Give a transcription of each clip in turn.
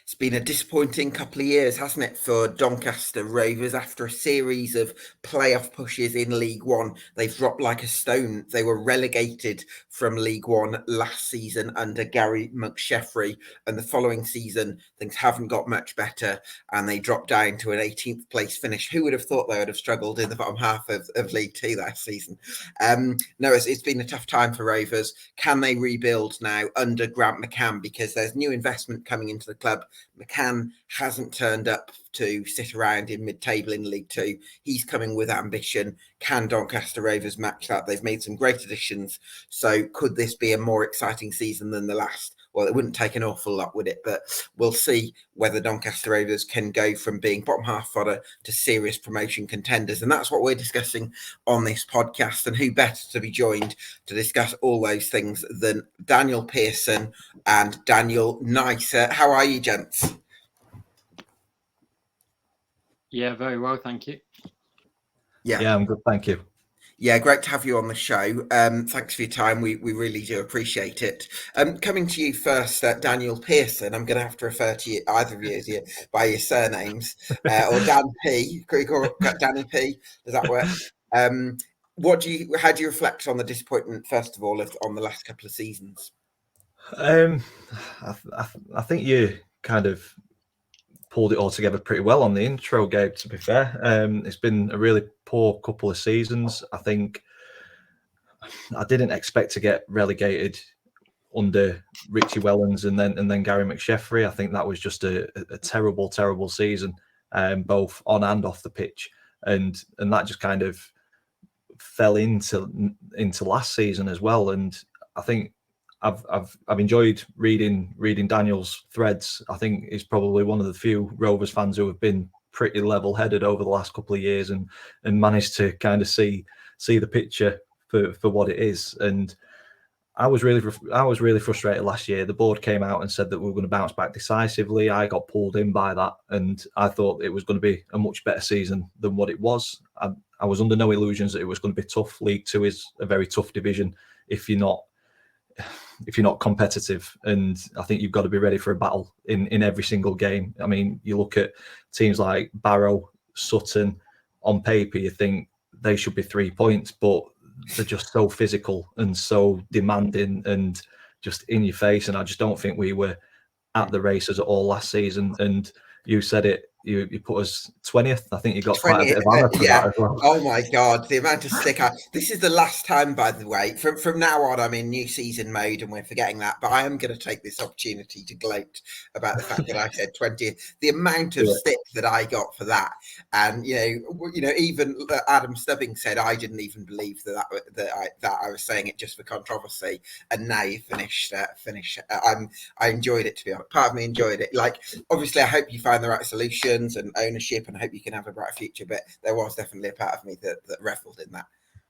It's been a disappointing couple of years, hasn't it, for Doncaster Rovers? After a series of playoff pushes in League One, they've dropped like a stone. They were relegated from League One last season under Gary McSheffrey, and the following season things haven't got much better, and they dropped down to an 18th place finish. Who would have thought they would have struggled in the bottom half of League Two last season? No, it's been a tough time for Rovers. Can they rebuild now under Grant McCann? Because there's new investment coming into the club. McCann hasn't turned up to sit around in mid-table in League Two. He's coming with ambition. Can Doncaster Rovers match that? They've made some great additions. So could this be a more exciting season than the last? Well, it wouldn't take an awful lot, would it? But we'll see whether Doncaster Rovers can go from being bottom half fodder to serious promotion contenders. And that's what we're discussing on this podcast. And who better to be joined to discuss all those things than Daniel Pearson and Daniel Nice. How are you, gents? Yeah, very well, thank you. Yeah, I'm good, thank you. Yeah, great to have you on the show. Thanks for your time. We really do appreciate it. Coming to you first, Daniel Pearson. I'm going to have to refer to you, either of you, by your surnames, or Dan P. Could you call Danny P? Does that work? How do you reflect on the disappointment, first of all, on the last couple of seasons? I think you kind of pulled it all together pretty well on the intro, Gabe, to be fair. It's been a really poor couple of seasons. I think I didn't expect to get relegated under Richie Wellens and then Gary McSheffrey. I think that was just a terrible, terrible season, both on and off the pitch. And that just kind of fell into last season as well. And I think I've enjoyed reading Daniel's threads. I think he's probably one of the few Rovers fans who have been pretty level-headed over the last couple of years and managed to kind of see the picture for what it is. And I was really frustrated last year. The board came out and said that we were going to bounce back decisively. I got pulled in by that, and I thought it was going to be a much better season than what it was. I was under no illusions that it was going to be tough. League Two is a very tough division if you're not competitive, and I think you've got to be ready for a battle in every single game. I mean, you look at teams like Barrow, Sutton, on paper you think they should be 3 points, but they're just so physical and so demanding and just in your face, and I just don't think we were at the races at all last season. And you said it, you put us 20th. I think you got 20th, quite a bit of honour for that as well. Oh my God, the amount of stick. This is the last time, by the way. From now on, I'm in new season mode and we're forgetting that. But I am going to take this opportunity to gloat about the fact that I said 20th. The amount of stick that I got for that. And, you know, even Adam Stubbing said I didn't even believe that I was saying it just for controversy. And now you finish. I enjoyed it, to be honest. Part of me enjoyed it. Like, obviously, I hope you find the right solution and ownership, and I hope you can have a bright future, but there was definitely a part of me that revelled in that.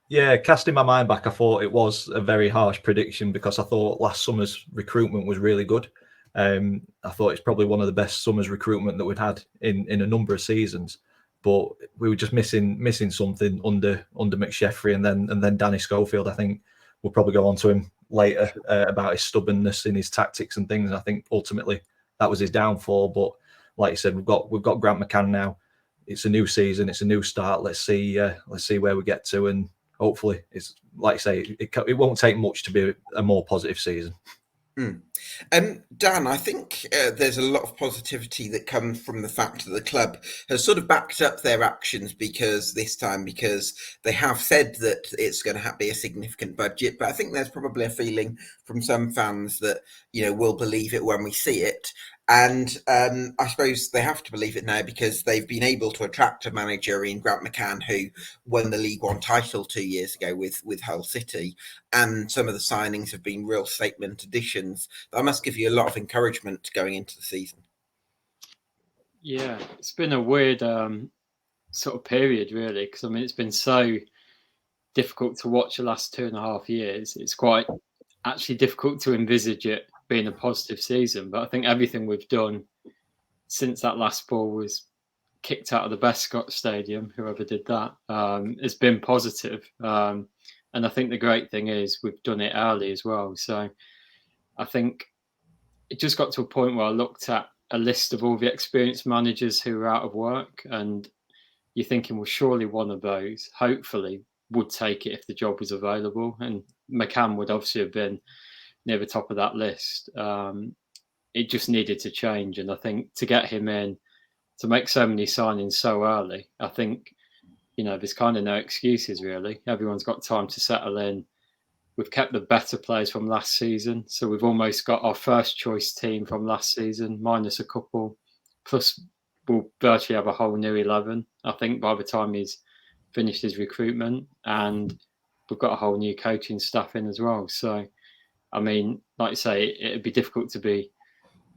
Yeah, casting my mind back, I thought it was a very harsh prediction because I thought last summer's recruitment was really good. I thought it's probably one of the best summer's recruitment that we'd had in a number of seasons, but we were just missing something under McSheffrey and then Danny Schofield. I think we'll probably go on to him later about his stubbornness in his tactics and things. I think ultimately that was his downfall, but like you said, we've got Grant McCann now. It's a new season. It's a new start. Let's see where we get to, and hopefully, it's like I say, it won't take much to be a more positive season. Dan, I think there's a lot of positivity that comes from the fact that the club has sort of backed up their actions because they have said that it's going to be a significant budget. But I think there's probably a feeling from some fans that, you know, we'll believe it when we see it. And I suppose they have to believe it now because they've been able to attract a manager in Grant McCann who won the League One title 2 years ago with Hull City. And some of the signings have been real statement additions. That must give you a lot of encouragement going into the season. Yeah, it's been a weird sort of period, really, because I mean, it's been so difficult to watch the last 2.5 years. It's quite actually difficult to envisage it being a positive season, but I think everything we've done since that last ball was kicked out of the Bescott Stadium, whoever did that, has been positive. And I think the great thing is we've done it early as well. So I think it just got to a point where I looked at a list of all the experienced managers who are out of work, and you're thinking, well, surely one of those, hopefully, would take it if the job was available. And McCann would obviously have been near the top of that list. It just needed to change. And I think to get him in, to make so many signings so early, I think, there's kind of no excuses, really. Everyone's got time to settle in. We've kept the better players from last season. So we've almost got our first choice team from last season, minus a couple. Plus, we'll virtually have a whole new 11, I think, by the time he's finished his recruitment. And we've got a whole new coaching staff in as well. So, I mean, like you say, it'd be difficult to be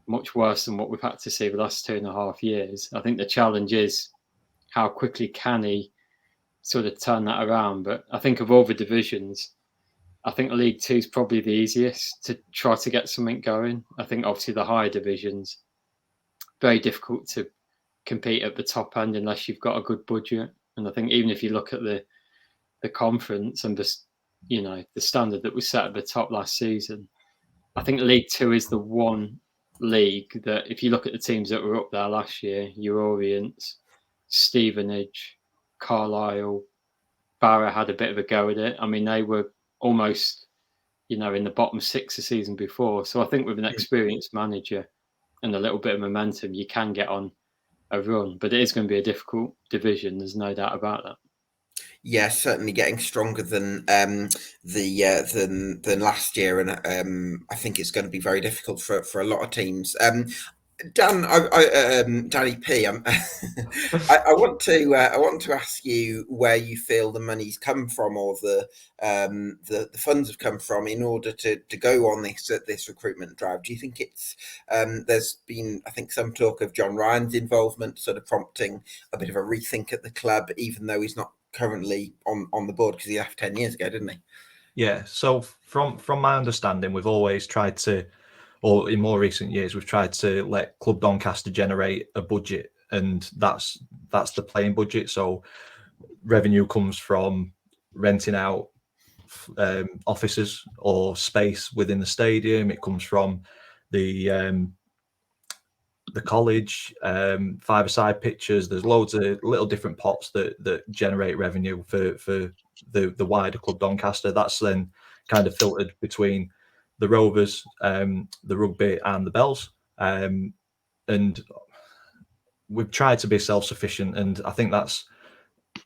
much worse than what we've had to see the last 2.5 years. I think the challenge is how quickly can he sort of turn that around. But I think of all the divisions, I think League Two is probably the easiest to try to get something going. I think obviously the higher divisions, very difficult to compete at the top end unless you've got a good budget. And I think even if you look at the conference and the standard that was set at the top last season, I think League Two is the one league that, if you look at the teams that were up there last year, your Orient, Stevenage, Carlisle, Barra had a bit of a go at it. I mean, they were almost, in the bottom 6 the season before. So I think with an experienced manager and a little bit of momentum, you can get on a run. But it is going to be a difficult division. There's no doubt about that. Yeah, certainly getting stronger than than last year, and I think it's going to be very difficult for a lot of teams. Dan, Danny P, I want to ask you where you feel the money's come from, or the funds have come from, in order to go on this recruitment drive. Do you think it's there's been, I think, some talk of John Ryan's involvement, sort of prompting a bit of a rethink at the club, even though he's not currently on the board, because he left 10 years ago, didn't he? Yeah. So from my understanding, we've always tried to, or in more recent years, we've tried to let Club Doncaster generate a budget, and that's the playing budget. So revenue comes from renting out offices or space within the stadium. It comes from the college, five-a-side pitches. There's loads of little different pots that generate revenue for the wider Club Doncaster. That's then kind of filtered between the Rovers, the rugby, and the Bells. And we've tried to be self-sufficient, and I think that's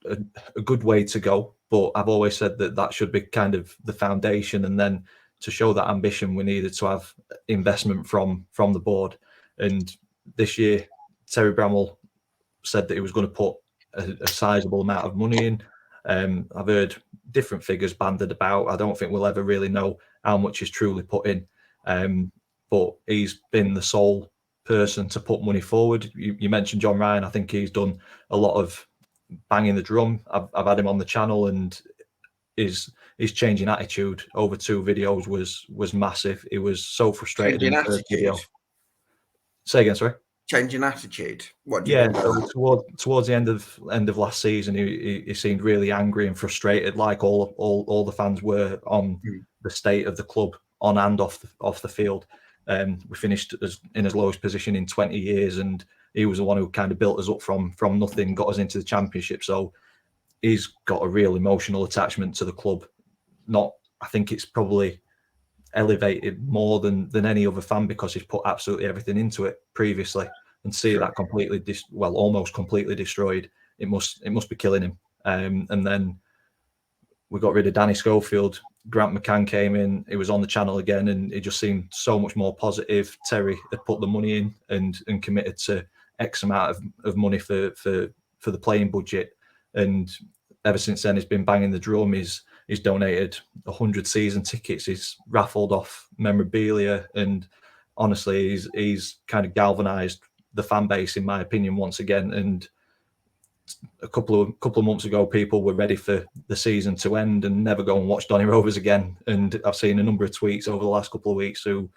a good way to go. But I've always said that should be kind of the foundation, and then to show that ambition, we needed to have investment from the board. And this year, Terry Bramwell said that he was going to put a sizable amount of money in. I've heard different figures banded about. I don't think we'll ever really know how much is truly put in. But he's been the sole person to put money forward. You mentioned John Ryan. I think he's done a lot of banging the drum. I've had him on the channel, and his changing attitude over 2 videos was massive. He was so frustrated in the first video. Say again, sorry. Changing attitude. What do you mean? So towards the end of last season, he seemed really angry and frustrated, like all the fans were, on the state of the club on and off the field. We finished in his lowest position in 20 years, and he was the one who kind of built us up from nothing, got us into the Championship. So he's got a real emotional attachment to the club. I think it's probably elevated more than any other fan, because he's put absolutely everything into it previously, and see that completely almost completely destroyed. It must be killing him. And then we got rid of Danny Schofield. Grant McCann came in. He was on the channel again, and it just seemed so much more positive. Terry had put the money in and committed to X amount of money for the playing budget, and ever since then he's been banging the drum. He's donated 100 season tickets. He's raffled off memorabilia, and honestly, he's kind of galvanised the fan base, in my opinion, once again. And a couple of months ago, people were ready for the season to end and never go and watch Donny Rovers again. And I've seen a number of tweets over the last couple of weeks who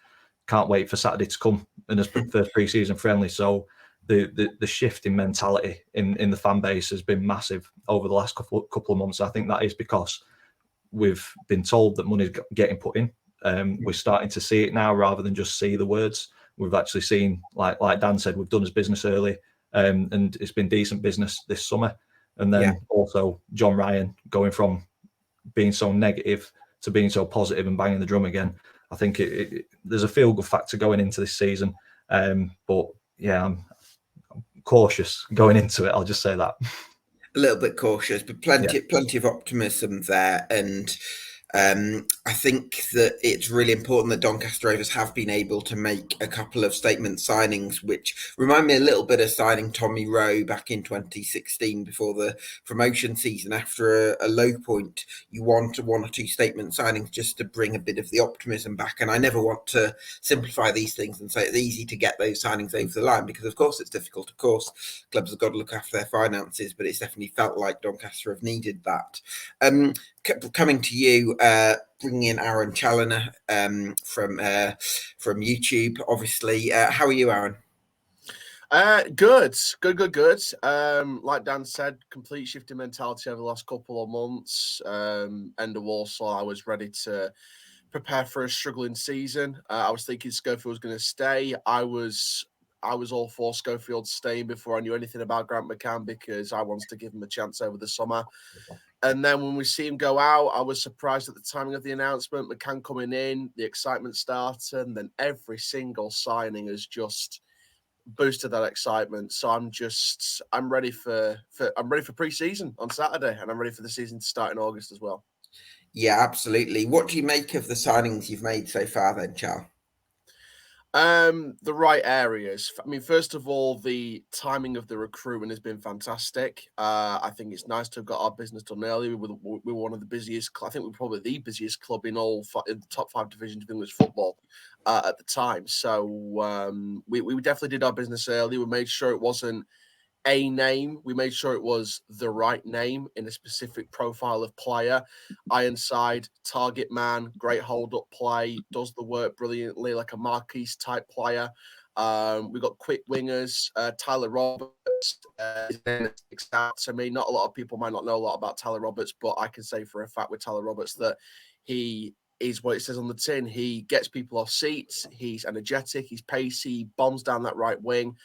can't wait for Saturday to come and as first pre-season friendly. So the shift in mentality in the fan base has been massive over the last couple of months. I think that is because we've been told that money's getting put in. We're starting to see it now, rather than just see the words. we've actually seen, like Dan said, we've done his business early, and it's been decent business this summer. And then also John Ryan going from being so negative to being so positive and banging the drum again. I think there's a feel-good factor going into this season. But yeah, I'm cautious going into it. I'll just say that. A little bit cautious, but plenty of optimism there. And I think that it's really important that Doncaster Rovers have been able to make a couple of statement signings, which remind me a little bit of signing Tommy Rowe back in 2016 before the promotion season. After a low point, you want one or two statement signings just to bring a bit of the optimism back. And I never want to simplify these things and say it's easy to get those signings over the line, because of course it's difficult. Of course, clubs have got to look after their finances, but it's definitely felt like Doncaster have needed that. Coming to you, bringing in Aaron Challoner from YouTube, obviously. How are you, Aaron? Good. Like Dan said, complete shift in mentality over the last couple of months. End of Warsaw, I was ready to prepare for a struggling season. I was thinking Schofield was going to stay. I was all for Schofield staying before I knew anything about Grant McCann, because I wanted to give him a chance over the summer. And then when we see him go out, I was surprised at the timing of the announcement. McCann coming in, the excitement started, and then every single signing has just boosted that excitement. So I'm ready for pre-season on Saturday, and I'm ready for the season to start in August as well. Yeah, absolutely. What do you make of the signings you've made so far then, Chall? The right areas. I mean, first of all, the timing of the recruitment has been fantastic. I think it's nice to have got our business done early. We were one of the busiest. I think we're probably the busiest club in in the top 5 divisions of English football at the time. So we definitely did our business early. We made sure it wasn't a name. We made sure it was the right name in a specific profile of player. Ironside, target man, great hold-up play, does the work brilliantly, like a Marquise type player. We got quick wingers. Tyler Roberts sticks out to me. Not a lot of people might not know a lot about Tyler Roberts, but I can say for a fact with Tyler Roberts that he is what it says on the tin. He gets people off seats. He's energetic. He's pacey. He bombs down that right wing,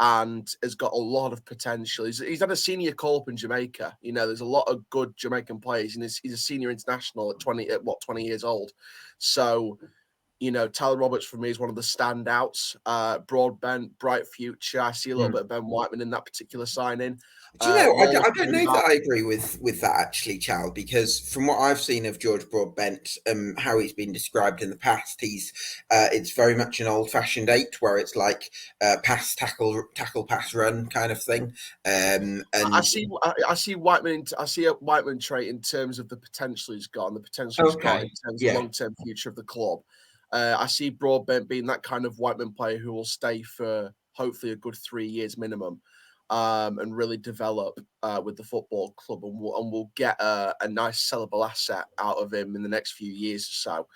and has got a lot of potential. He's had a senior call-up in Jamaica. You know, there's a lot of good Jamaican players, and he's a senior international at 20 years old. So, you know, Tyler Roberts for me is one of the standouts. Broad bent, bright future. I see a little bit of Ben Whiteman in that particular signing. Do you know, I don't know that I agree with that actually, Chal, because from what I've seen of George Broadbent, how he's been described in the past, it's very much an old-fashioned 8 where it's like pass, tackle, pass, run kind of thing. And I see Whiteman. I see a Whiteman trait in terms of the potential he's got and the potential he's got in terms of long-term future of the club. I see Broadbent being that kind of Whiteman player who will stay for hopefully a good 3 years minimum. And really develop with the football club, and we'll get a nice sellable asset out of him in the next few years or so.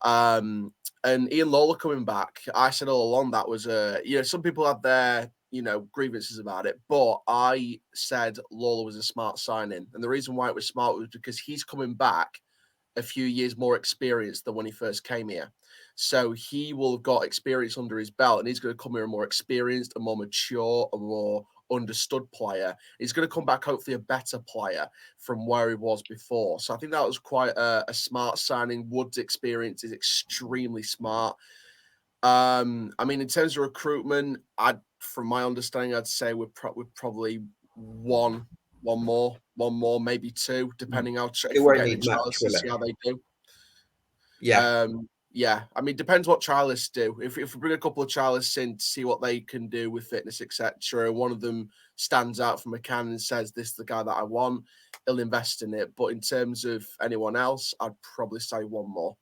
And Ian Lawler coming back, I said all along that was some people had their grievances about it, but I said Lawler was a smart signing, and the reason why it was smart was because he's coming back a few years more experienced than when he first came here. So he will have got experience under his belt, and he's going to come here a more experienced, a more mature, a more understood player. He's going to come back hopefully a better player from where he was before. So I think that was quite a smart signing. Wood's experience is extremely smart. I mean, in terms of recruitment, from my understanding, I'd say we're probably one more, maybe 2, depending how if we get Charles to see how they do. Yeah. I mean, depends what Charlists do. If we bring a couple of Charlists in to see what they can do with fitness, etc., one of them stands out from McCann and says, "This is the guy that I want," he'll invest in it. But in terms of anyone else, I'd probably say one more.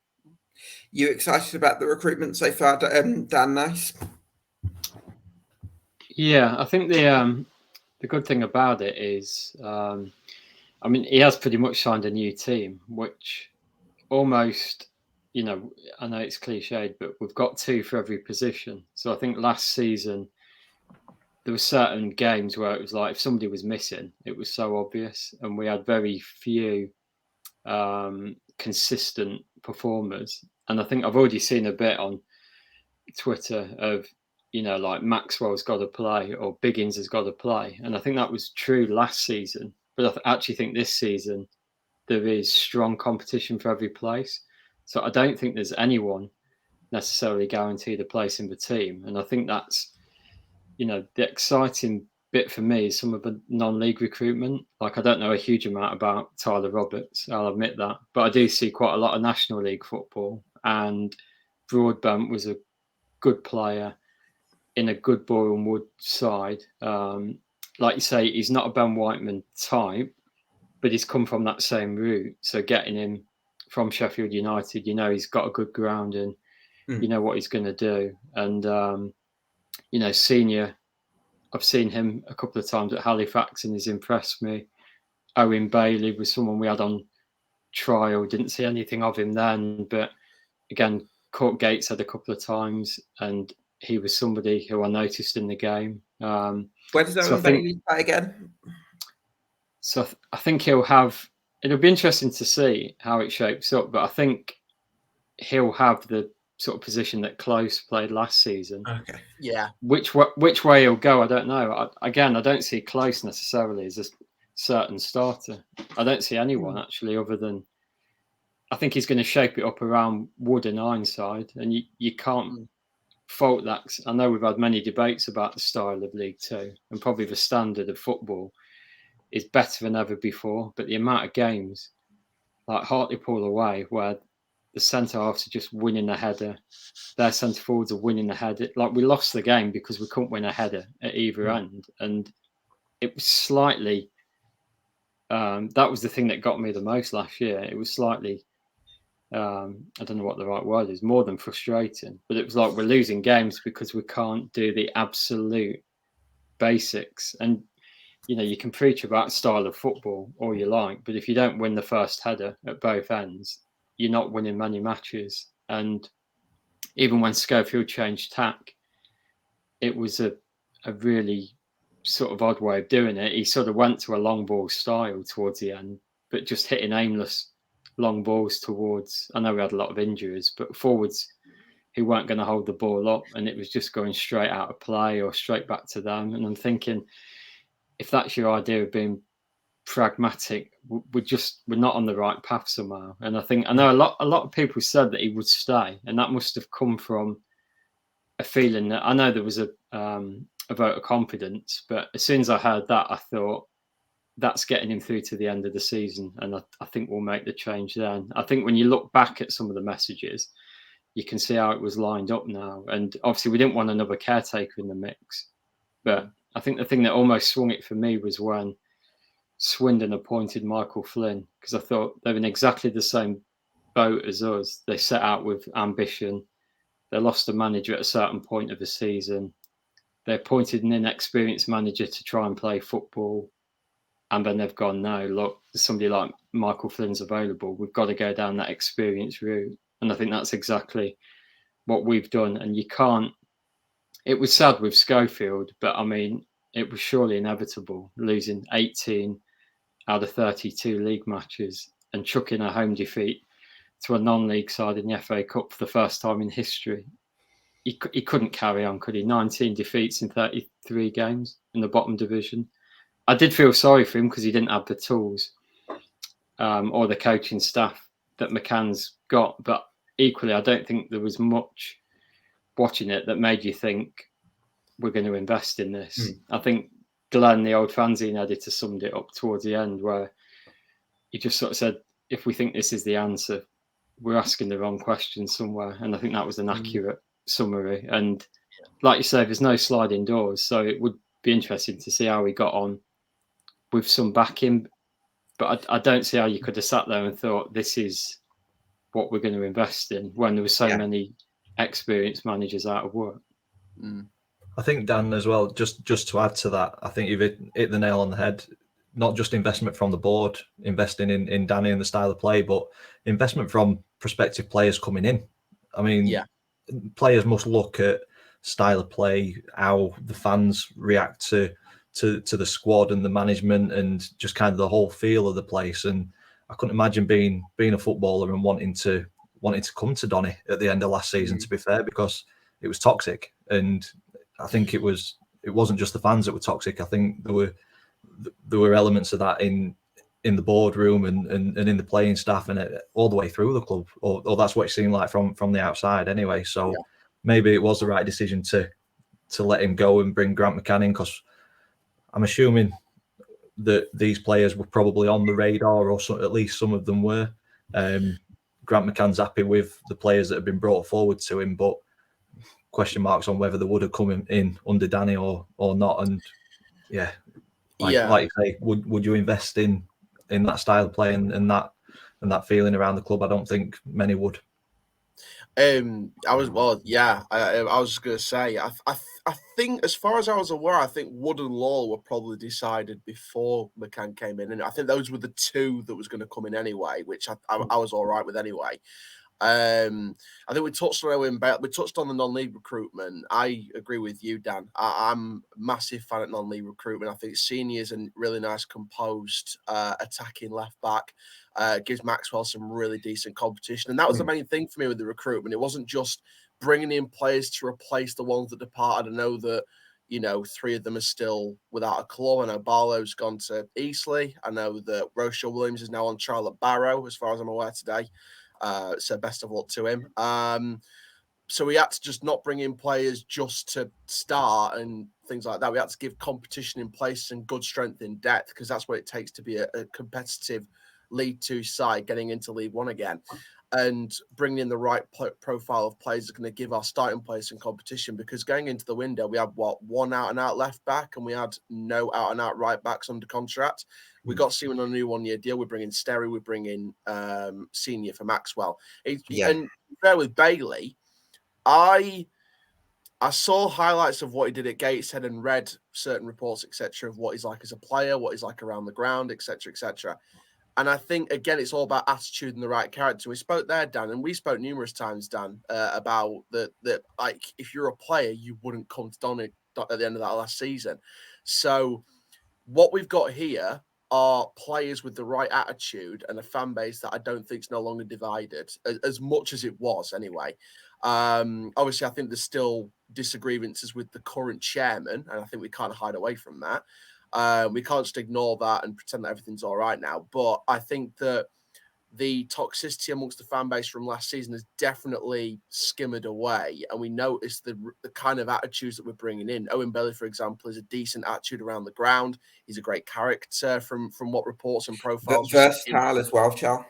You excited about the recruitment so far, Dan Nice? Yeah, I think the good thing about it is, I mean, he has pretty much signed a new team, which almost, I know it's cliched, but we've got 2 for every position. So I think last season there were certain games where it was like if somebody was missing, it was so obvious, and we had very few consistent performers. And I think I've already seen a bit on Twitter of, like Maxwell's got to play or Biggins has got to play. And I think that was true last season. But I actually think this season there is strong competition for every place. So I don't think there's anyone necessarily guaranteed a place in the team. And I think that's, the exciting bit for me is some of the non-league recruitment. Like, I don't know a huge amount about Tyler Roberts, I'll admit that. But I do see quite a lot of National League football. And Broadbent was a good player in a good Boreham Wood side. Like you say, he's not a Ben Whiteman type, but he's come from that same route. So getting him from Sheffield United, he's got a good ground and you know what he's going to do. And, Senior, I've seen him a couple of times at Halifax and he's impressed me. Owen Bailey was someone we had on trial, didn't see anything of him then. But again, Court Gates had a couple of times and he was somebody who I noticed in the game. Where does Owen Bailey play again? So I think it'll be interesting to see how it shapes up, but I think he'll have the sort of position that Close played last season. Okay. Yeah. Which way he'll go, I don't know. I don't see Close necessarily as a certain starter. I don't see anyone actually other than, I think he's going to shape it up around Wood and Ironside, and you can't fault that. I know we've had many debates about the style of League Two, and probably the standard of football is better than ever before, but the amount of games, like Hartlepool away, where the centre-halves are just winning a header, their centre-forwards are winning a header. Like, we lost the game because we couldn't win a header at either end. And it was slightly, that was the thing that got me the most last year. It was slightly, I don't know what the right word is, more than frustrating. But it was like we're losing games because we can't do the absolute basics. And, you can preach about style of football all you like, but if you don't win the first header at both ends, you're not winning many matches. And even when Schofield changed tack, it was a really sort of odd way of doing it. He sort of went to a long ball style towards the end, but just hitting aimless long balls towards, I know we had a lot of injuries, but forwards who weren't going to hold the ball up, and it was just going straight out of play or straight back to them. And I'm thinking, if that's your idea of being pragmatic, we're not on the right path somehow. And I know a lot of people said that he would stay, and that must have come from a feeling that, I know there was a vote of confidence, but as soon as I heard that, I thought that's getting him through to the end of the season, and I think we'll make the change then. I think when you look back at some of the messages, you can see how it was lined up now. And obviously we didn't want another caretaker in the mix, but I think the thing that almost swung it for me was when Swindon appointed Michael Flynn, because I thought they're in exactly the same boat as us. They set out with ambition. They lost a manager at a certain point of the season. They appointed an inexperienced manager to try and play football. And then they've gone, no, look, somebody like Michael Flynn's available. We've got to go down that experience route. And I think that's exactly what we've done. And you can't, it was sad with Schofield, but I mean, it was surely inevitable, losing 18 out of 32 league matches and chucking a home defeat to a non-league side in the FA Cup for the first time in history. He couldn't carry on, could he? 19 defeats in 33 games in the bottom division. I did feel sorry for him because he didn't have the tools or the coaching staff that McCann's got. But equally, I don't think there was much watching it that made you think we're going to invest in this. I think Glenn, the old fanzine editor, summed it up towards the end where he just sort of said, if we think this is the answer, we're asking the wrong question somewhere. And I think that was an accurate summary. And like you say, there's no sliding doors. So it would be interesting to see how he got on with some backing. But I don't see how you could have sat there and thought, this is what we're going to invest in when there were so many experienced managers out of work. I think, Dan, as well, just to add to that, I think you've hit the nail on the head. Not just investment from the board, investing in Danny and the style of play, but investment from prospective players coming in. I mean, players must look at style of play, how the fans react to the squad and the management, and just kind of the whole feel of the place. And I couldn't imagine being a footballer and wanting to come to Donny at the end of last season, to be fair, because was toxic. And I think it wasn't just the fans that were toxic. I think there were elements of that in the boardroom and in the playing staff and all the way through the club, or that's what it seemed like from the outside anyway. So maybe it was the right decision to let him go and bring Grant McCann in, because I'm assuming that these players were probably on the radar, or at least some of them were. Grant McCann's happy with the players that have been brought forward to him, but question marks on whether they would have come in under Danny or not. And like you say, would you invest in that style of play and that feeling around the club? I don't think many would. I was just going to say, I think, as far as I was aware, I think Wood and Law were probably decided before McCann came in, and I think those were the two that was going to come in anyway, which I was all right with anyway. I think we touched on Owen Bale. We touched on the non-league recruitment. I agree with you, Dan. I'm a massive fan of non-league recruitment. I think Senior's a really nice, composed, attacking left back. Gives Maxwell some really decent competition, and that was the main thing for me with the recruitment. It wasn't just bringing in players to replace the ones that departed. I know that 3 of them are still without a club. I know Barlow's gone to Eastleigh. I know that Rochelle Williams is now on trial at Barrow, as far as I'm aware today. So best of luck to him. So we had to just not bring in players just to start and things like that. We had to give competition in place and good strength in depth, because that's what it takes to be a competitive League Two side getting into League One again. And bringing in the right profile of players is going to give our starting players some competition, because going into the window, we had one out-and-out left back, and we had no out-and-out right backs under contract. We got Seaman on a new 1-year deal. We bring in Sterry. We bring in Senior for Maxwell. And there with Bailey, I saw highlights of what he did at Gateshead and read certain reports, etc., of what he's like as a player, what he's like around the ground, etc., etc. And I think, again, it's all about attitude and the right character. We spoke there, Dan, and we spoke numerous times, Dan, about that. Like, if you're a player, you wouldn't come to Donny at the end of that last season. So what we've got here are players with the right attitude and a fan base that I don't think is no longer divided, as much as it was anyway. Obviously, I think there's still disagreements with the current chairman, and I think we can't hide away from that. We can't just ignore that and pretend that everything's all right now. But I think that the toxicity amongst the fan base from last season has definitely skimmered away. And we notice the kind of attitudes that we're bringing in. Owen Bailey, for example, is a decent attitude around the ground. He's a great character from what reports and profiles. Versatile as well, Chall.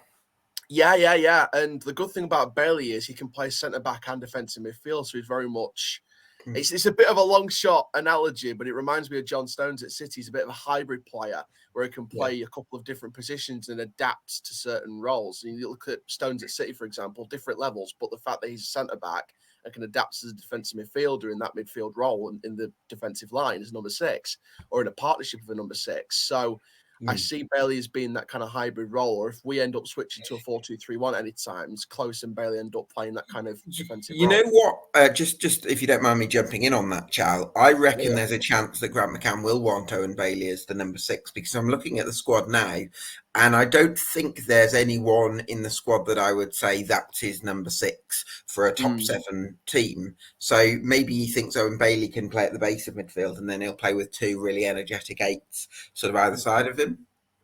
Yeah. And the good thing about Bailey is he can play centre-back and defensive midfield. So he's very much... It's a bit of a long shot analogy, but it reminds me of John Stones at City. He's a bit of a hybrid player where he can play a couple of different positions and adapt to certain roles. And you look at Stones at City, for example, different levels, but the fact that he's a centre-back and can adapt as a defensive midfielder in that midfield role and in the defensive line as number 6 or in a partnership with a number 6. So I see Bailey as being that kind of hybrid role, or if we end up switching to a 4-2-3-1 any times, Close and Bailey end up playing that kind of defensive role. You know what? Just if you don't mind me jumping in on that, Chal, I reckon there's a chance that Grant McCann will want Owen Bailey as the number 6, because I'm looking at the squad now, and I don't think there's anyone in the squad that I would say that's his number 6 for a top 7 team. So maybe he thinks Owen Bailey can play at the base of midfield, and then he'll play with 2 really energetic 8s sort of either side of him.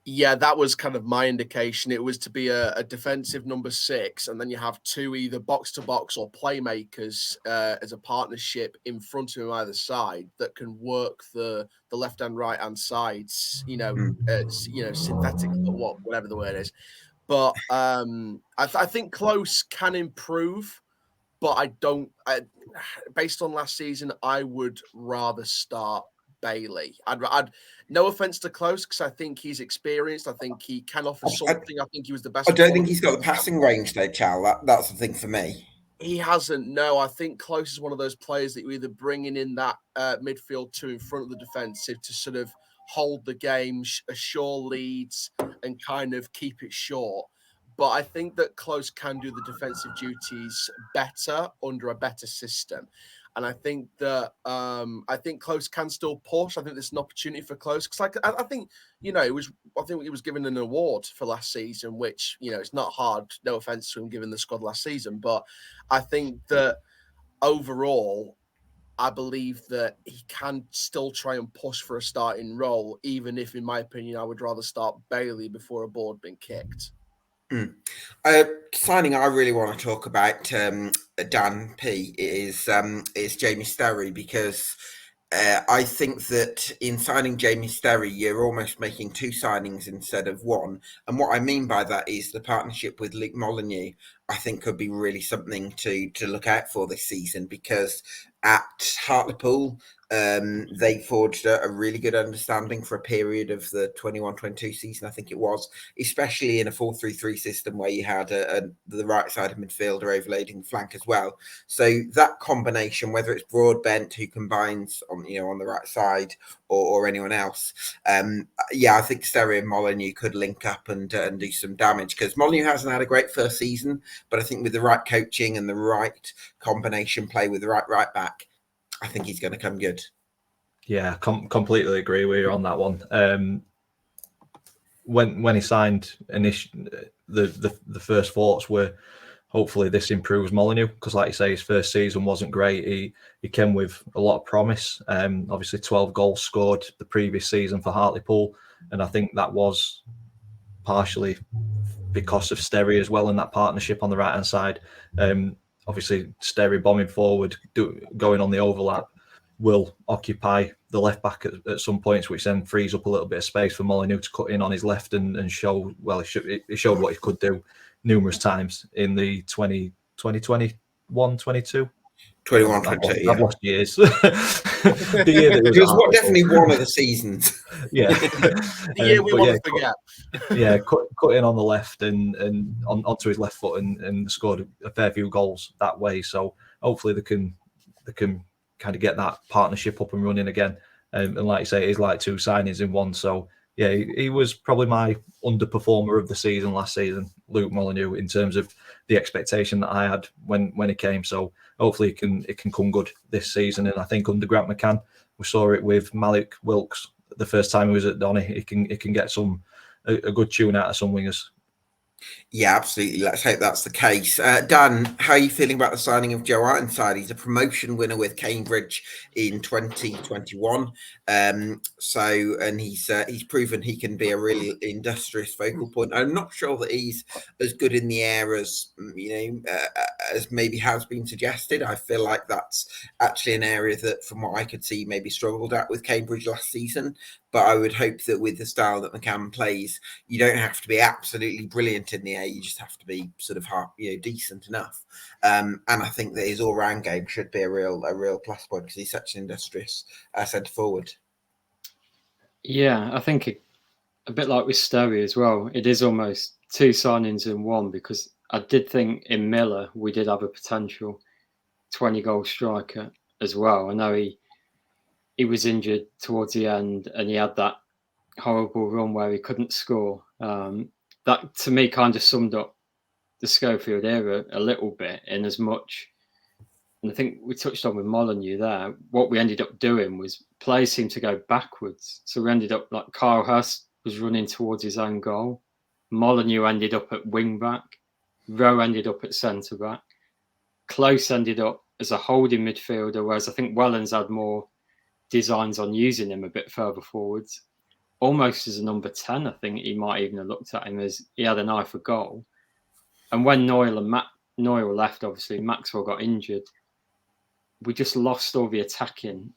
Yeah, that was kind of my indication. It was to be a defensive number 6, and then you have 2 either box-to-box or playmakers as a partnership in front of him either side that can work the left and right hand sides, synthetic or whatever the word is. But I think Close can improve, but I don't. Based on last season, I would rather start Bailey. I'd no offense to Close, because I think he's experienced. I think he can offer something. I think he was the best. I don't think he's got the passing range though, Chal. That's the thing for me. He hasn't. No, I think Close is one of those players that you're either bringing in that midfield 2 in front of the defensive to sort of hold the game, assure leads, and kind of keep it short. But I think that Close can do the defensive duties better under a better system. And I think that Close can still push. I think there's an opportunity for Close, because I think he was given an award for last season, which it's not hard. No offense to him given the squad last season, but I think that overall, I believe that he can still try and push for a starting role, even if, in my opinion, I would rather start Bailey before a ball had been kicked. Signing I really want to talk about, Dan P, is Jamie Sterry, because I think that in signing Jamie Sterry, you're almost making two signings instead of one. And what I mean by that is the partnership with Luke Molyneux, I think, could be really something to look out for this season, because at Hartlepool, they forged a really good understanding for a period of the 21-22 season, I think it was, especially in a 4-3-3 system where you had the right side of midfielder overloading the flank as well. So that combination, whether it's Broadbent who combines on the right side, or anyone else, I think Sterry and Molyneux could link up and do some damage, because Molyneux hasn't had a great first season, but I think with the right coaching and the right combination play with the right back, I think he's going to come good. Yeah, completely agree with you on that one. When he signed, the first thoughts were, hopefully this improves Molyneux, because like you say, his first season wasn't great. He came with a lot of promise. Obviously 12 goals scored the previous season for Hartlepool, and I think that was partially because of Sterry as well in that partnership on the right hand side. Obviously Sterry bombing forward, going on the overlap, will occupy the left back at some points, which then frees up a little bit of space for Molyneux to cut in on his left and show. Well, he showed what he could do numerous times in the 2021, 22. 21-22, yeah. I've lost years. The year that it was definitely one of the seasons. Yeah. The year we want to forget. Cut in on the left and onto his left foot and scored a fair few goals that way. So hopefully they can kind of get that partnership up and running again. And like you say, it is like two signings in one. So yeah, he was probably my underperformer of the season last season, Luke Molyneux, in terms of the expectation that I had when he came. So hopefully it can come good this season. And I think under Grant McCann, we saw it with Malik Wilkes the first time he was at Donny. He can get a good tune out of some wingers. Yeah, absolutely. Let's hope that's the case. Dan, how are you feeling about the signing of Joe Ironside? He's a promotion winner with Cambridge in 2021. And he's proven he can be a really industrious focal point. I'm not sure that he's as good in the air as as maybe has been suggested. I feel like that's actually an area that, from what I could see, maybe struggled at with Cambridge last season. But I would hope that with the style that McCann plays, you don't have to be absolutely brilliant in the air. You just have to be sort of decent enough. And I think that his all-round game should be a real plus point, because he's such an industrious centre forward. Yeah, I think a bit like with Sterry as well, it is almost two signings in one, because I did think in Miller we did have a potential 20-goal striker as well. I know he was injured towards the end and he had that horrible run where he couldn't score. That to me kind of summed up the Schofield era a little bit, in as much, and I think we touched on with Molyneux there, what we ended up doing was plays seemed to go backwards. So we ended up like Kyle Hurst was running towards his own goal. Molyneux ended up at wing back. Rowe ended up at centre back. Close ended up as a holding midfielder, whereas I think Wellens had more designs on using him a bit further forwards. Almost as a number 10, I think he might even have looked at him as he had an eye for goal. And when Noyle left, obviously, Maxwell got injured. We just lost all the attacking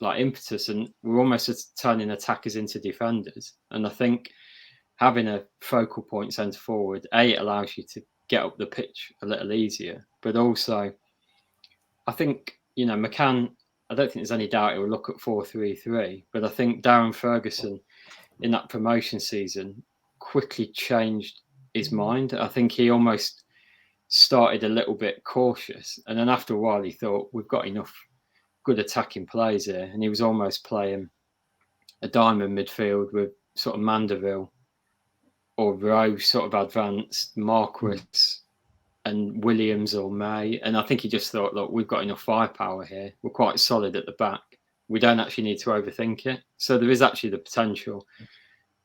impetus, and we're almost turning attackers into defenders. And I think having a focal point centre forward, it allows you to get up the pitch a little easier. But also, I think, McCann, I don't think there's any doubt he will look at 4-3-3. But I think Darren Ferguson in that promotion season quickly changed his mind. I think he almost started a little bit cautious, and then after a while he thought, we've got enough good attacking plays here, and he was almost playing a diamond midfield with sort of Mandeville or Rowe sort of advanced, Marquis and Williams or May, and I think he just thought, look, we've got enough firepower here, we're quite solid at the back, we don't actually need to overthink it. So there is actually the potential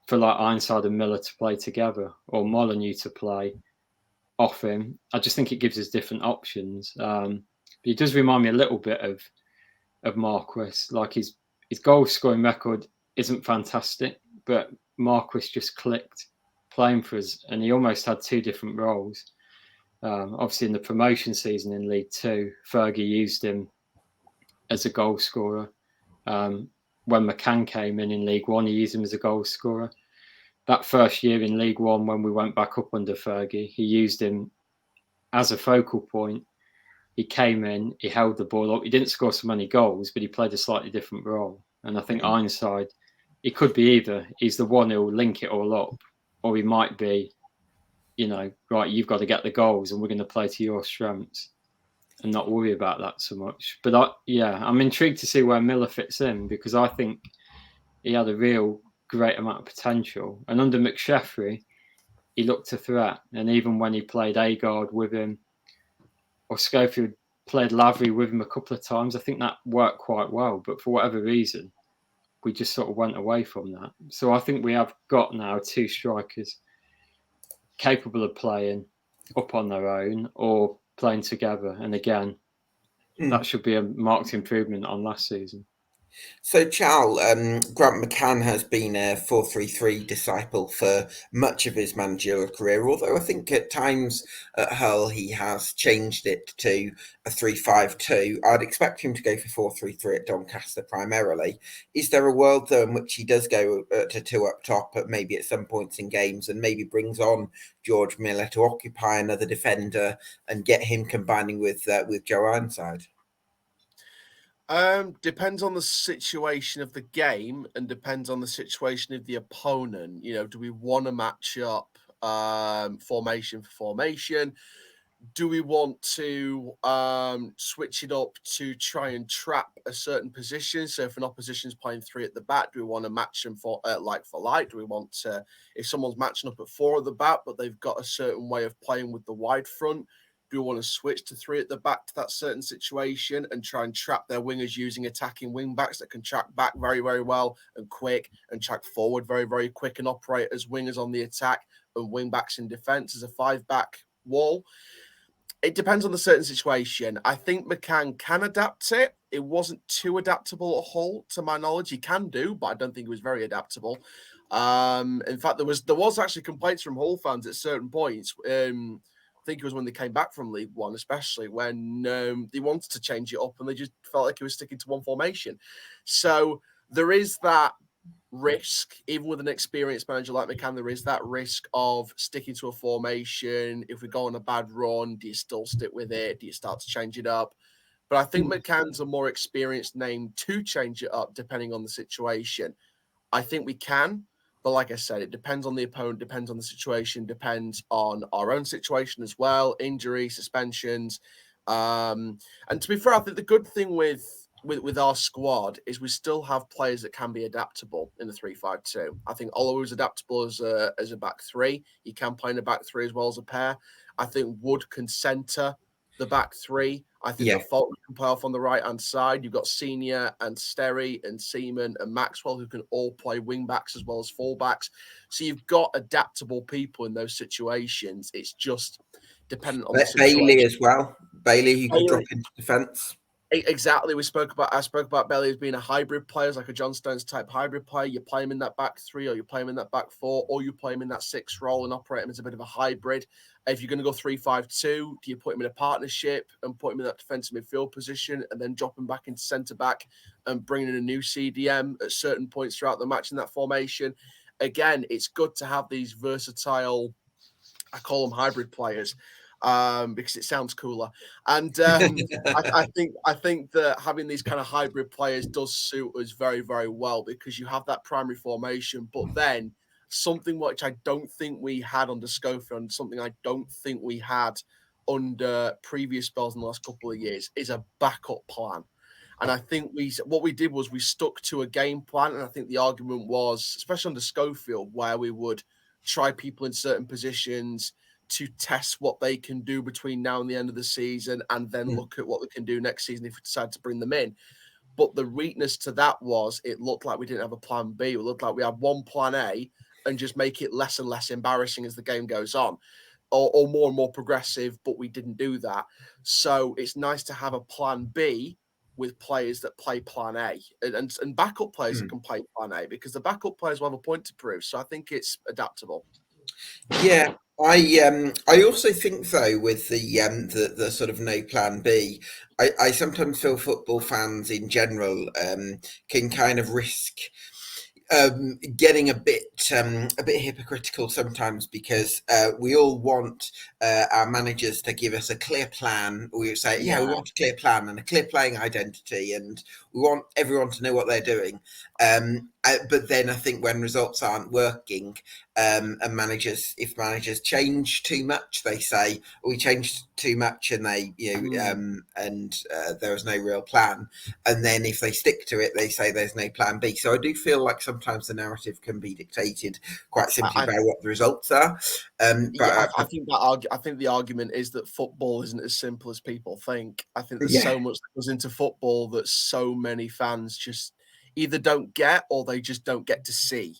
for Ironside and Miller to play together, or Molyneux to play off him. I just think it gives us different options. But he does remind me a little bit of Marquis. Like his goal scoring record isn't fantastic, but Marquis just clicked playing for us, and he almost had two different roles. Obviously, in the promotion season in League Two, Fergie used him as a goal scorer. When McCann came in League One, he used him as a goal scorer. That first year in League One, when we went back up under Fergie, he used him as a focal point. He came in, he held the ball up. He didn't score so many goals, but he played a slightly different role. And I think Ironside, he could be either. He's the one who will link it all up, or he might be, right, you've got to get the goals and we're going to play to your strengths and not worry about that so much. But I'm intrigued to see where Miller fits in, because I think he had a real great amount of potential. And under McSheffrey, he looked a threat. And even when he played Agard with him, or Schofield played Lavery with him a couple of times, I think that worked quite well. But for whatever reason, we just sort of went away from that. So I think we have got now two strikers capable of playing up on their own or playing together. And again, that should be a marked improvement on last season. So, Chall, Grant McCann has been a 4-3-3 disciple for much of his managerial career, although I think at times at Hull he has changed it to a 3-5-2. I'd expect him to go for 4-3-3 at Doncaster primarily. Is there a world, though, in which he does go to two up top, maybe at some points in games, and maybe brings on George Miller to occupy another defender and get him combining with Joe Ironside? Depends on the situation of the game and depends on the situation of the opponent. Do we want to match up formation for formation? Do we want to switch it up to try and trap a certain position? So if an opposition's playing three at the back, do we want to match them for like? Do we want to, if someone's matching up at four at the back, but they've got a certain way of playing with the wide front, do we want to switch to three at the back to that certain situation and try and trap their wingers using attacking wing backs that can track back very, very well and quick and track forward very, very quick and operate as wingers on the attack and wing backs in defence as a five-back wall? It depends on the certain situation. I think McCann can adapt it. It wasn't too adaptable at Hull, to my knowledge. He can do, but I don't think it was very adaptable. In fact, there was actually complaints from Hull fans at certain points. I think it was when they came back from League One, especially when they wanted to change it up and they just felt like it was sticking to one formation. So there is that risk, even with an experienced manager like McCann, there is that risk of sticking to a formation. If we go on a bad run, do you still stick with it? Do you start to change it up? But I think McCann's a more experienced name to change it up depending on the situation. I think we can. But like I said, it depends on the opponent, depends on the situation, depends on our own situation as well, injury, suspensions. And to be fair, I think the good thing with our squad is we still have players that can be adaptable in the 3-5-2. I think Olo is adaptable as a back three. He can play in a back three as well as a pair. I think Wood can centre the back three. I think the Faulkner can play off on the right-hand side. You've got Senior and Sterry and Seaman and Maxwell who can all play wing-backs as well as full-backs. So you've got adaptable people in those situations. It's just dependent on the situation. Bailey as well. Bailey, who could drop into defence. Exactly. I spoke about Bailey as being a hybrid player, like a John Stones type hybrid player. You play him in that back three, or you play him in that back four, or you play him in that six role and operate him as a bit of a hybrid. If you're going to go 3-5-2, do you put him in a partnership and put him in that defensive midfield position and then drop him back into centre back and bring in a new CDM at certain points throughout the match in that formation? Again, it's good to have these versatile, I call them hybrid players, because it sounds cooler. And I think that having these kind of hybrid players does suit us very, very well because you have that primary formation, but then something which I don't think we had under Schofield and something I don't think we had under previous spells in the last couple of years is a backup plan. And I think what we did was we stuck to a game plan. And I think the argument was, especially under Schofield, where we would try people in certain positions to test what they can do between now and the end of the season and then look at what they can do next season if we decide to bring them in. But the weakness to that was it looked like we didn't have a plan B. It looked like we had one plan A and just make it less and less embarrassing as the game goes on. or more and more progressive, but we didn't do that. So it's nice to have a plan B with players that play plan A and backup players that can play plan A, because the backup players will have a point to prove. So I think it's adaptable. Yeah, I also think though with the sort of no plan B, I sometimes feel football fans in general can kind of risk getting a bit hypocritical sometimes, because we all want our managers to give us a clear plan. We say, we want a clear plan and a clear playing identity, and we want everyone to know what they're doing. But then I think when results aren't working, and if managers change too much, they say we changed too much, and they there was no real plan. And then if they stick to it, they say there's no plan B. So I do feel like sometimes the narrative can be dictated quite simply by what the results are. I think the argument is that football isn't as simple as people think. I think there's so much that goes into football that so many fans just either don't get or they just don't get to see.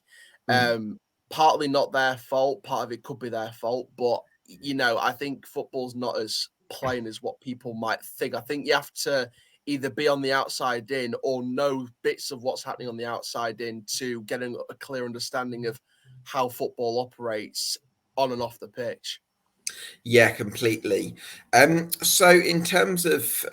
Partly not their fault, part of it could be their fault, but I think football's not as plain as what people might think. I think you have to either be on the outside in or know bits of what's happening on the outside in to get a clear understanding of how football operates on and off the pitch. Yeah, completely. So in terms of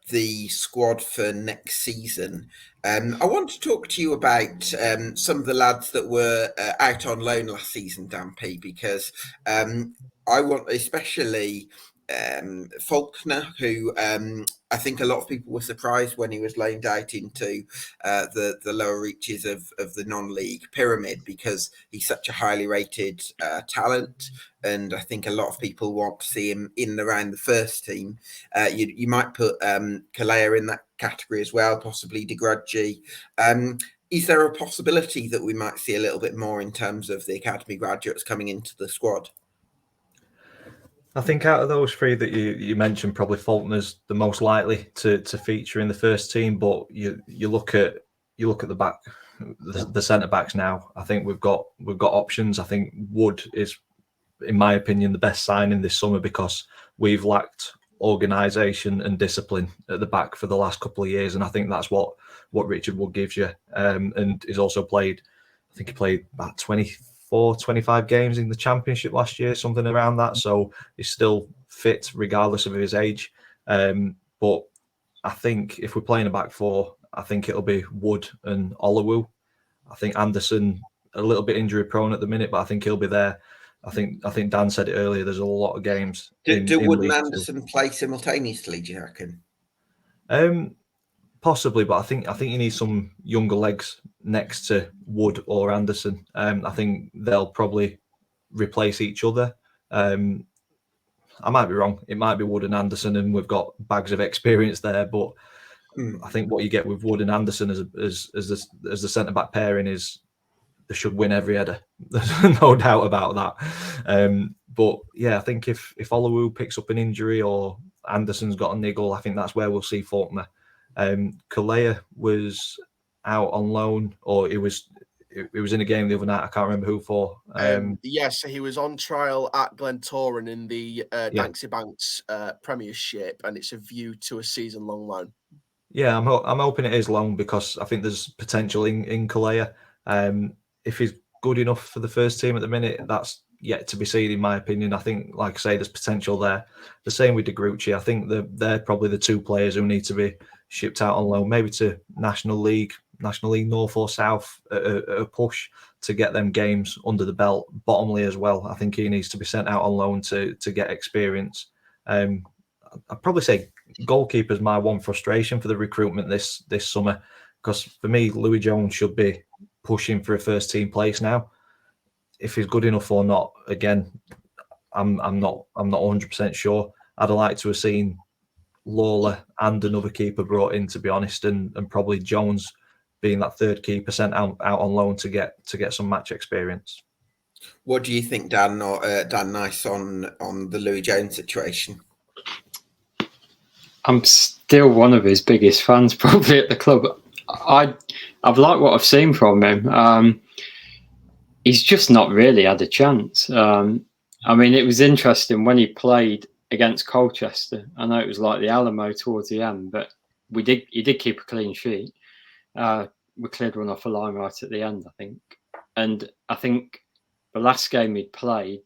the squad for next season, I want to talk to you about some of the lads that were out on loan last season, Dan P, because I want especially Faulkner, who I think a lot of people were surprised when he was loaned out into the lower reaches of the non-league pyramid, because he's such a highly rated talent, and I think a lot of people want to see him in and around the first team. You might put Kalea in that category as well, possibly De Grudgy. Is there a possibility that we might see a little bit more in terms of the academy graduates coming into the squad? I think out of those three that you mentioned, probably Faulkner's the most likely to feature in the first team. But you look at the back, the centre backs now. I think we've got options. I think Wood is, in my opinion, the best signing this summer, because we've lacked organisation and discipline at the back for the last couple of years, and I think that's what Richard Wood gives you. And he's also played, I think he played about 25 games in the Championship last year, something around that. So he's still fit regardless of his age. But I think if we're playing a back four, I think it'll be Wood and Oluwu. I think Anderson a little bit injury prone at the minute, but I think he'll be there. I think Dan said it earlier. There's a lot of games. Do Wood and Anderson play simultaneously, do you reckon? Possibly, but I think you need some younger legs next to Wood or Anderson. I think they'll probably replace each other. I might be wrong. It might be Wood and Anderson, and we've got bags of experience there. But I think what you get with Wood and Anderson as the centre back pairing is they should win every header. There's no doubt about that. But yeah, I think if Oluwu picks up an injury or Anderson's got a niggle, I think that's where we'll see Faulkner. Kalea was out on loan, or it was in a game the other night. I can't remember who for. Yes, he was on trial at Glentoran in the Danksy Banks Premiership, and it's a view to a season-long loan. Yeah, I'm hoping it is long, because I think there's potential in Kalea. If he's good enough for the first team at the minute, that's yet to be seen, in my opinion. I think, like I say, there's potential there. The same with De Grudgy. I think they're probably the two players who need to be shipped out on loan, maybe to National League North or South, a push to get them games under the belt. Bottomley as well. I think he needs to be sent out on loan to get experience. I'd probably say goalkeeper's my one frustration for the recruitment this summer, because for me, Louis Jones should be pushing for a first team place now. If he's good enough or not, again, I'm not 100% sure. I'd like to have seen Lawler and another keeper brought in, to be honest, and probably Jones being that third keeper sent out on loan to get some match experience. What do you think, Dan Nice, on the Louis Jones situation? I'm still one of his biggest fans, probably, at the club. I've liked what I've seen from him. He's just not really had a chance. I mean, it was interesting when he played against Colchester. I know it was like the Alamo towards the end, but he did keep a clean sheet. We cleared one off a line right at the end, I think. And I think the last game he'd played,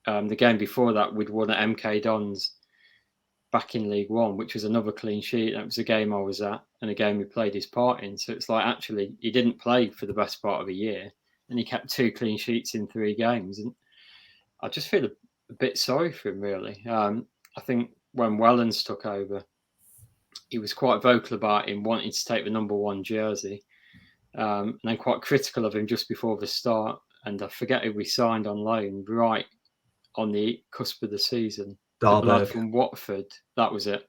the game before that, we'd won at MK Dons back in League One, which was another clean sheet. That was a game I was at and a game he played his part in. So it's like, actually, he didn't play for the best part of a year and he kept 2 clean sheets in 3 games. And I just feel a bit sorry for him, really. I think when Wellens took over, he was quite vocal about him wanting to take the number 1 jersey, and then quite critical of him just before the start. And I forget who we signed on loan right on the cusp of the season. The lad from Watford, that was it.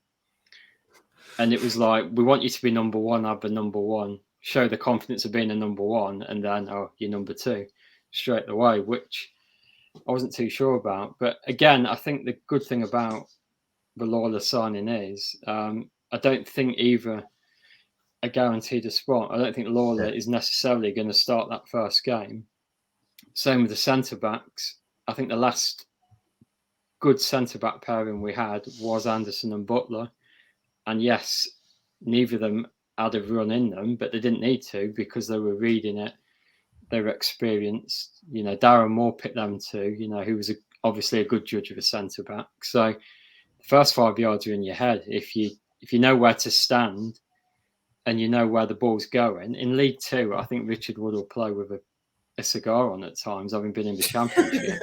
And it was like, we want you to be number 1, have the number 1, show the confidence of being a number 1, and then, you're number 2 straight away, which I wasn't too sure about. But again, I think the good thing about the Lawler signing is I don't think either are guaranteed a spot. I don't think Lawler is necessarily going to start that first game. Same with the centre-backs. I think the last good centre-back pairing we had was Anderson and Butler. And yes, neither of them had a run in them, but they didn't need to because they were reading it. They were experienced. Darren Moore picked them too, who was obviously a good judge of a centre-back. So the first 5 yards are in your head. If you know where to stand and you know where the ball's going. In League Two, I think Richard Wood will play with a cigar on at times, having been in the Championship.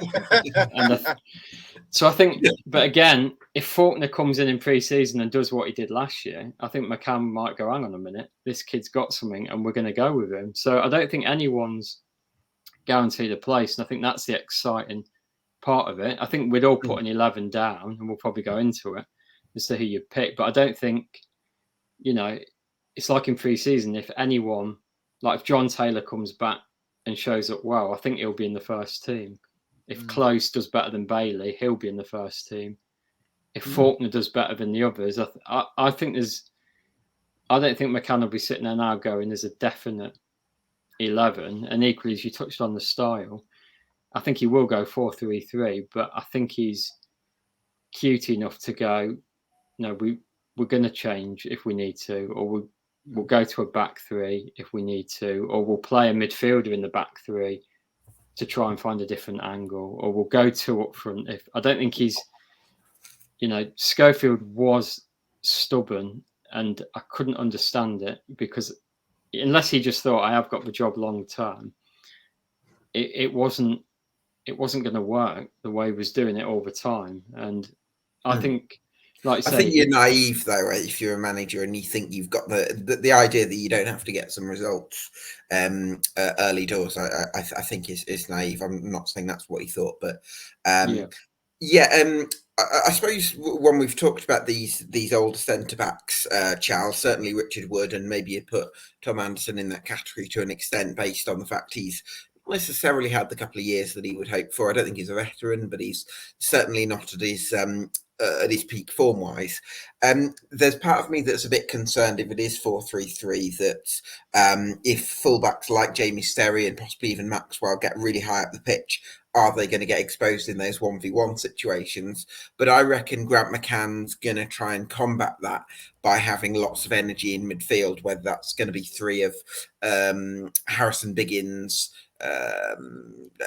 So I think, but again, if Faulkner comes in pre-season and does what he did last year, I think McCann might go, hang on a minute, this kid's got something and we're going to go with him. So I don't think anyone's guaranteed a place. And I think that's the exciting part of it. I think we'd all put an 11 down and we'll probably go into it as to who you pick. But I don't think, it's like in pre-season, if anyone, like if John Taylor comes back and shows up well, I think he'll be in the first team. If Close does better than Bailey, he'll be in the first team. If Faulkner does better than the others, I think I don't think McCann will be sitting there now going, there's a definite 11. And equally, as you touched on the style, I think he will go 4-3-3, but I think he's cute enough to go, we're going to change if we need to, or we'll go to a back 3 if we need to, or we'll play a midfielder in the back 3 to try and find a different angle, or we'll go 2 up front. I don't think he's, Schofield was stubborn and I couldn't understand it because unless he just thought I have got the job long term, it wasn't going to work the way he was doing it all the time. And I think, like I think you're naive though if you're a manager and you think you've got the idea that you don't have to get some results early doors. I think is naive. I'm not saying that's what he thought, but I suppose when we've talked about these older centre backs, Chall, certainly Richard Wood, and maybe you put Tom Anderson in that category to an extent based on the fact he's necessarily had the couple of years that he would hope for. I don't think he's a veteran, but he's certainly not at his peak form wise. There's part of me that's a bit concerned if it is 4-3-3 that if fullbacks like Jamie Sterry and possibly even Maxwell get really high up the pitch, are they going to get exposed in those 1v1 situations? But I reckon Grant McCann's going to try and combat that by having lots of energy in midfield, whether that's going to be 3 of Harrison Biggins,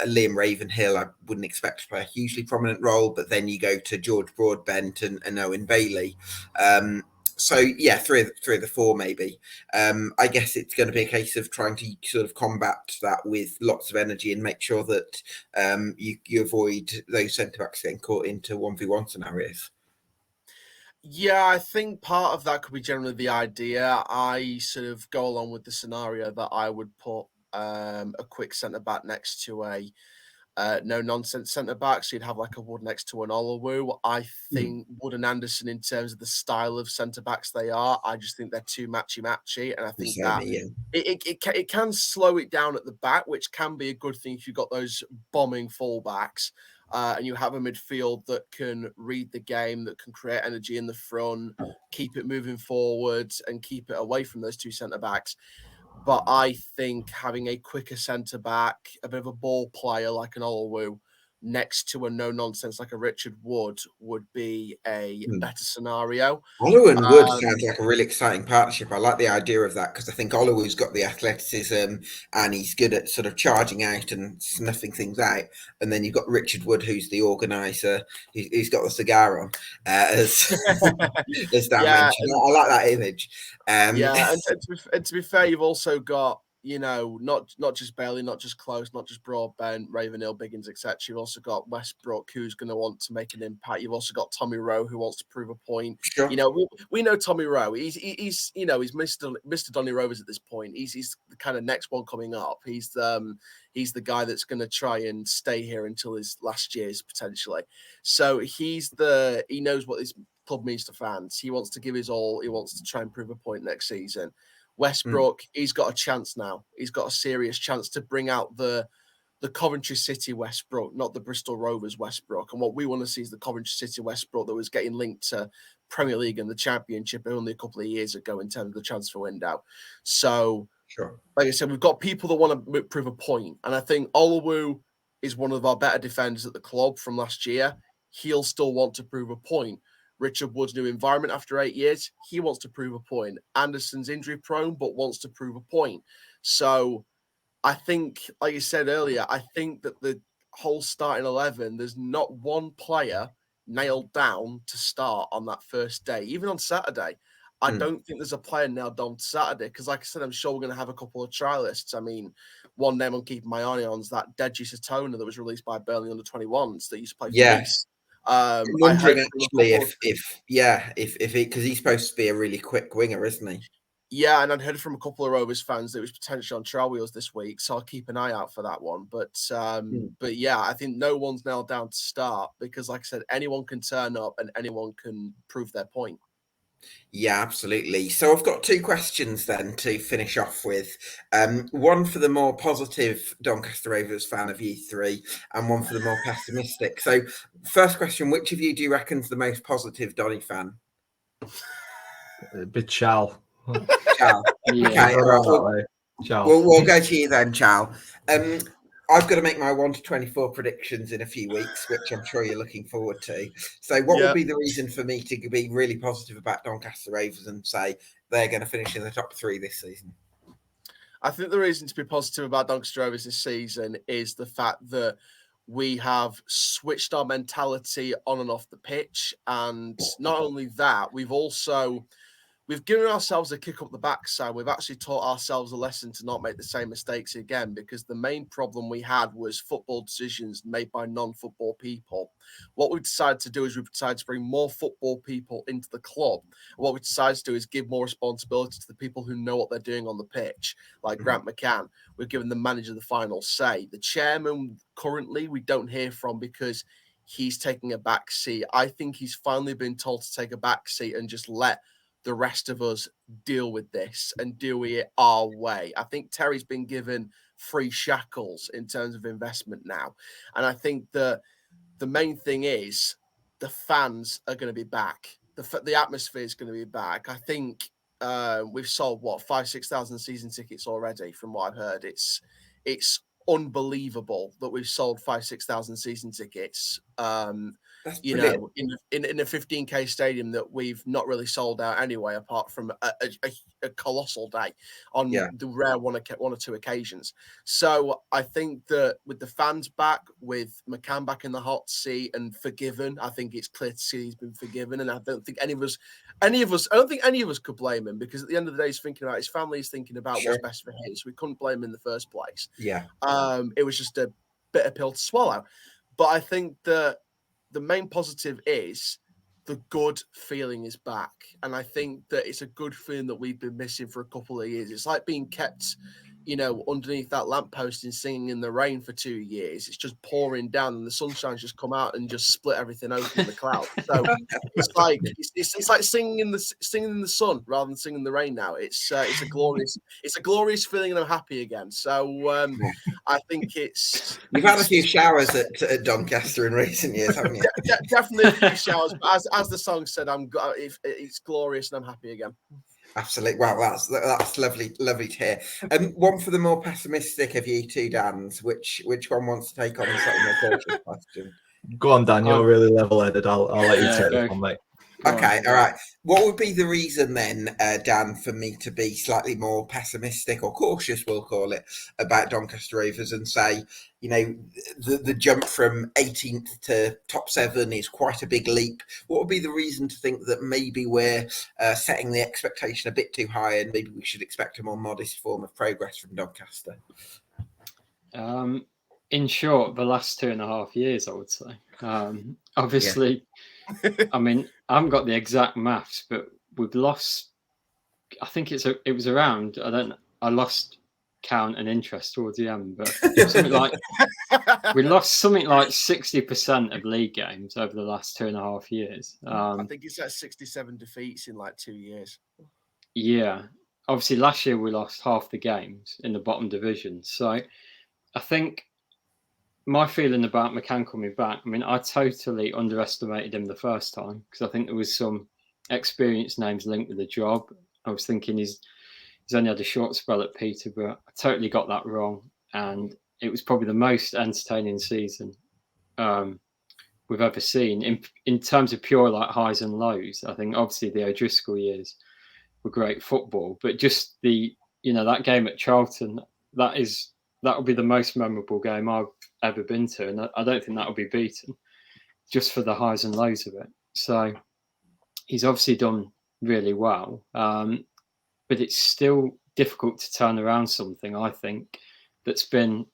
Liam Ravenhill. I wouldn't expect to play a hugely prominent role, but then you go to George Broadbent and Owen Bailey. So yeah, 3 of the 4 maybe. I guess it's going to be a case of trying to sort of combat that with lots of energy and make sure that you avoid those centre backs getting caught into 1v1 scenarios. Yeah, I think part of that could be generally the idea. I sort of go along with the scenario that I would put a quick centre back next to a no nonsense centre back, so you'd have like a Wood next to an Olawu. I think Wood and Anderson, in terms of the style of centre backs they are, I just think they're too matchy, and I think it can slow it down at the back, which can be a good thing if you've got those bombing fullbacks. And you have a midfield that can read the game, that can create energy in the front, keep it moving forward, and keep it away from those 2 centre backs. But I think having a quicker centre back, a bit of a ball player like an Olawu, next to a no-nonsense like a Richard Wood would be a better scenario. Olu and Wood sounds like a really exciting partnership. I like the idea of that because I think Olu's got the athleticism and he's good at sort of charging out and snuffing things out. And then you've got Richard Wood, who's the organizer. He's got the cigar on, as Dan mentioned. I like that image. And to be fair, you've also got, not just Bailey, not just Close, not just Broadbent, Ravenhill, Biggins, etc. You've also got Westbrook, who's going to want to make an impact. You've also got Tommy Rowe, who wants to prove a point. Sure. We know Tommy Rowe. He's Mr. Donny Rovers at this point. He's the kind of next one coming up. He's the guy that's going to try and stay here until his last years potentially. So he knows what this club means to fans. He wants to give his all. He wants to try and prove a point next season. Westbrook, he's got a chance now. He's got a serious chance to bring out the Coventry City Westbrook, not the Bristol Rovers Westbrook. And what we want to see is the Coventry City Westbrook that was getting linked to Premier League and the Championship only a couple of years ago in terms of the transfer window. So, like I said, we've got people that want to prove a point. And I think Oluwu is one of our better defenders at the club from last year. He'll still want to prove a point. Richard Wood's new environment after 8 years, he wants to prove a point. Anderson's injury prone, but wants to prove a point. So I think, like you said earlier, I think that the whole starting 11, there's not one player nailed down to start on that first day, even on Saturday. I don't think there's a player nailed down to Saturday because, like I said, I'm sure we're going to have a couple of trialists. I mean, one name I'm keeping my eye on is that Deji Satona that was released by Burnley under-21s that used to play for Nice. I'm wondering actually if because he's supposed to be a really quick winger, isn't he? Yeah, and I'd heard from a couple of Rovers fans that it was potentially on trial wheels this week, so I'll keep an eye out for that one. But yeah, I think no one's nailed down to start because, like I said, anyone can turn up and anyone can prove their point. Yeah, absolutely. So I've got 2 questions then to finish off with. One for the more positive Doncaster Rovers fan of you 3 and one for the more pessimistic. So first question, which of you do you reckon's the most positive Donny fan? Bit Chall. Chall. Yeah, okay, we'll go to you then, Chall. I've got to make my 1 to 24 predictions in a few weeks, which I'm sure you're looking forward to. So what would be the reason for me to be really positive about Doncaster Rovers and say they're going to finish in the top 3 this season? I think the reason to be positive about Doncaster Rovers this season is the fact that we have switched our mentality on and off the pitch. And not only that, we've given ourselves a kick up the backside. We've actually taught ourselves a lesson to not make the same mistakes again, because the main problem we had was football decisions made by non-football people. What we decided to do is we decided to bring more football people into the club. And what we decided to do is give more responsibility to the people who know what they're doing on the pitch, like Grant McCann. We've given the manager the final say. The chairman currently we don't hear from because he's taking a back seat. I think he's finally been told to take a back seat and just let the rest of us deal with this and do it our way. I think Terry's been given free shackles in terms of investment now. And I think that the main thing is the fans are going to be back. The atmosphere is going to be back. I think we've sold, 5,000-6,000 season tickets already from what I've heard. It's unbelievable that we've sold 5,000-6,000 season tickets. In a 15k stadium that we've not really sold out anyway, apart from a colossal day on the rare one or 2 occasions. So I think that with the fans back, with McCann back in the hot seat and forgiven, I think it's clear to see he's been forgiven. And I don't think any of us could blame him, because at the end of the day, he's thinking about his family, he's thinking about what's best for him. So we couldn't blame him in the first place. Yeah. It was just a bitter pill to swallow. But I think that the main positive is the good feeling is back. And I think that it's a good feeling that we've been missing for a couple of years. It's like being kept, underneath that lamppost and singing in the rain for 2 years. It's just pouring down and the sunshine's just come out and just split everything open in the clouds. So it's like singing in the sun rather than singing in the rain now. It's a glorious feeling, and I'm happy again. So I think it's you've had a few showers at Doncaster in recent years, haven't you? Definitely a few showers. But as the song said, it's glorious and I'm happy again. Absolutely. Well, that's lovely to hear. One for the more pessimistic of you two, Dans. Which one wants to take on the slightly more cautious question? Go on, Dan. You're really level-headed. I'll let you take this one, mate. Okay, all right. What would be the reason then, Dan, for me to be slightly more pessimistic or cautious, we'll call it, about Doncaster Rovers and say, the jump from 18th to top 7 is quite a big leap. What would be the reason to think that maybe we're setting the expectation a bit too high and maybe we should expect a more modest form of progress from Doncaster? In short, the last 2.5 years, I would say. Obviously, I mean, I haven't got the exact maths, but we've lost. I think it was around. I lost count and interest towards the end, but something like we lost something like 60% of league games over the last 2.5 years. I think it's at 67 defeats in like 2 years. Yeah, obviously last year we lost half the games in the bottom division, so I think my feeling about McCann coming back, I mean, I totally underestimated him the first time because I think there was some experienced names linked with the job. I was thinking he's only had a short spell at Peterborough. I totally got that wrong. And it was probably the most entertaining season we've ever seen. In terms of pure like highs and lows, I think obviously the O'Driscoll years were great football, but just that game at Charlton, that will be the most memorable game I've ever been to, and I don't think that will be beaten just for the highs and lows of it. So he's obviously done really well, but it's still difficult to turn around something, I think, that's been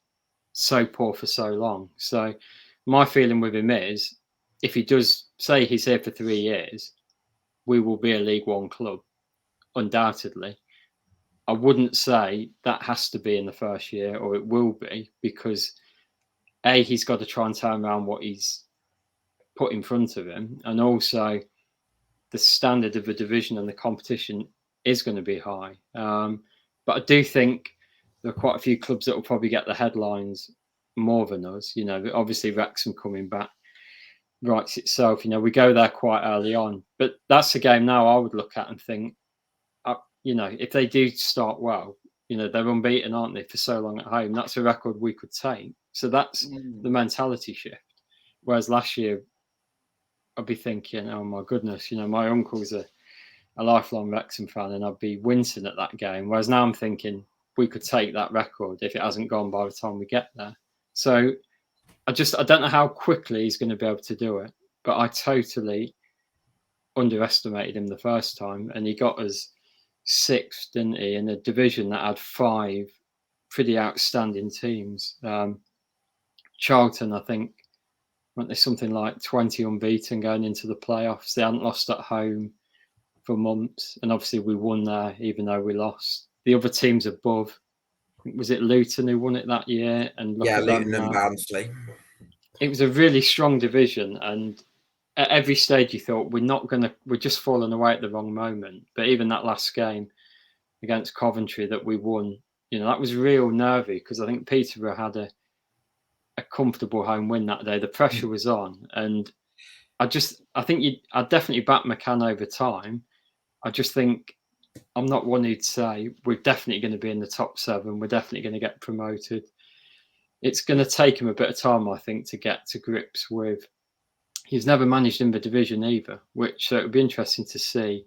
so poor for so long. So my feeling with him is, if he does say he's here for 3 years, we will be a League One club, undoubtedly. I wouldn't say that has to be in the first year, or it will be, because A, he's got to try and turn around what he's put in front of him, and also the standard of the division and the competition is going to be high. But I do think there are quite a few clubs that will probably get the headlines more than us. Obviously Wrexham coming back writes itself. We go there quite early on, but that's a game now I would look at and think, if they do start well, they're unbeaten, aren't they, for so long at home? That's a record we could take. So that's the mentality shift. Whereas last year, I'd be thinking, oh my goodness, my uncle's a lifelong Wrexham fan, and I'd be wincing at that game. Whereas now I'm thinking we could take that record if it hasn't gone by the time we get there. So I don't know how quickly he's going to be able to do it, but I totally underestimated him the first time, and he got us 6th, didn't he, in a division that had 5 pretty outstanding teams. Charlton, I think, weren't they something like 20 unbeaten going into the playoffs? They hadn't lost at home for months, and obviously we won there even though we lost. The other teams above, was it Luton who won it that year? And Luton and Barnsley. It was a really strong division, and at every stage you thought we're just falling away at the wrong moment. But even that last game against Coventry that we won, that was real nervy, because I think Peterborough had a comfortable home win that day. The pressure was on, and I think I'd definitely back McCann over time. I just think I'm not one who'd say we're definitely going to be in the top 7. We're definitely going to get promoted. It's going to take him a bit of time, I think, to get to grips with. He's never managed in the division either, so it would be interesting to see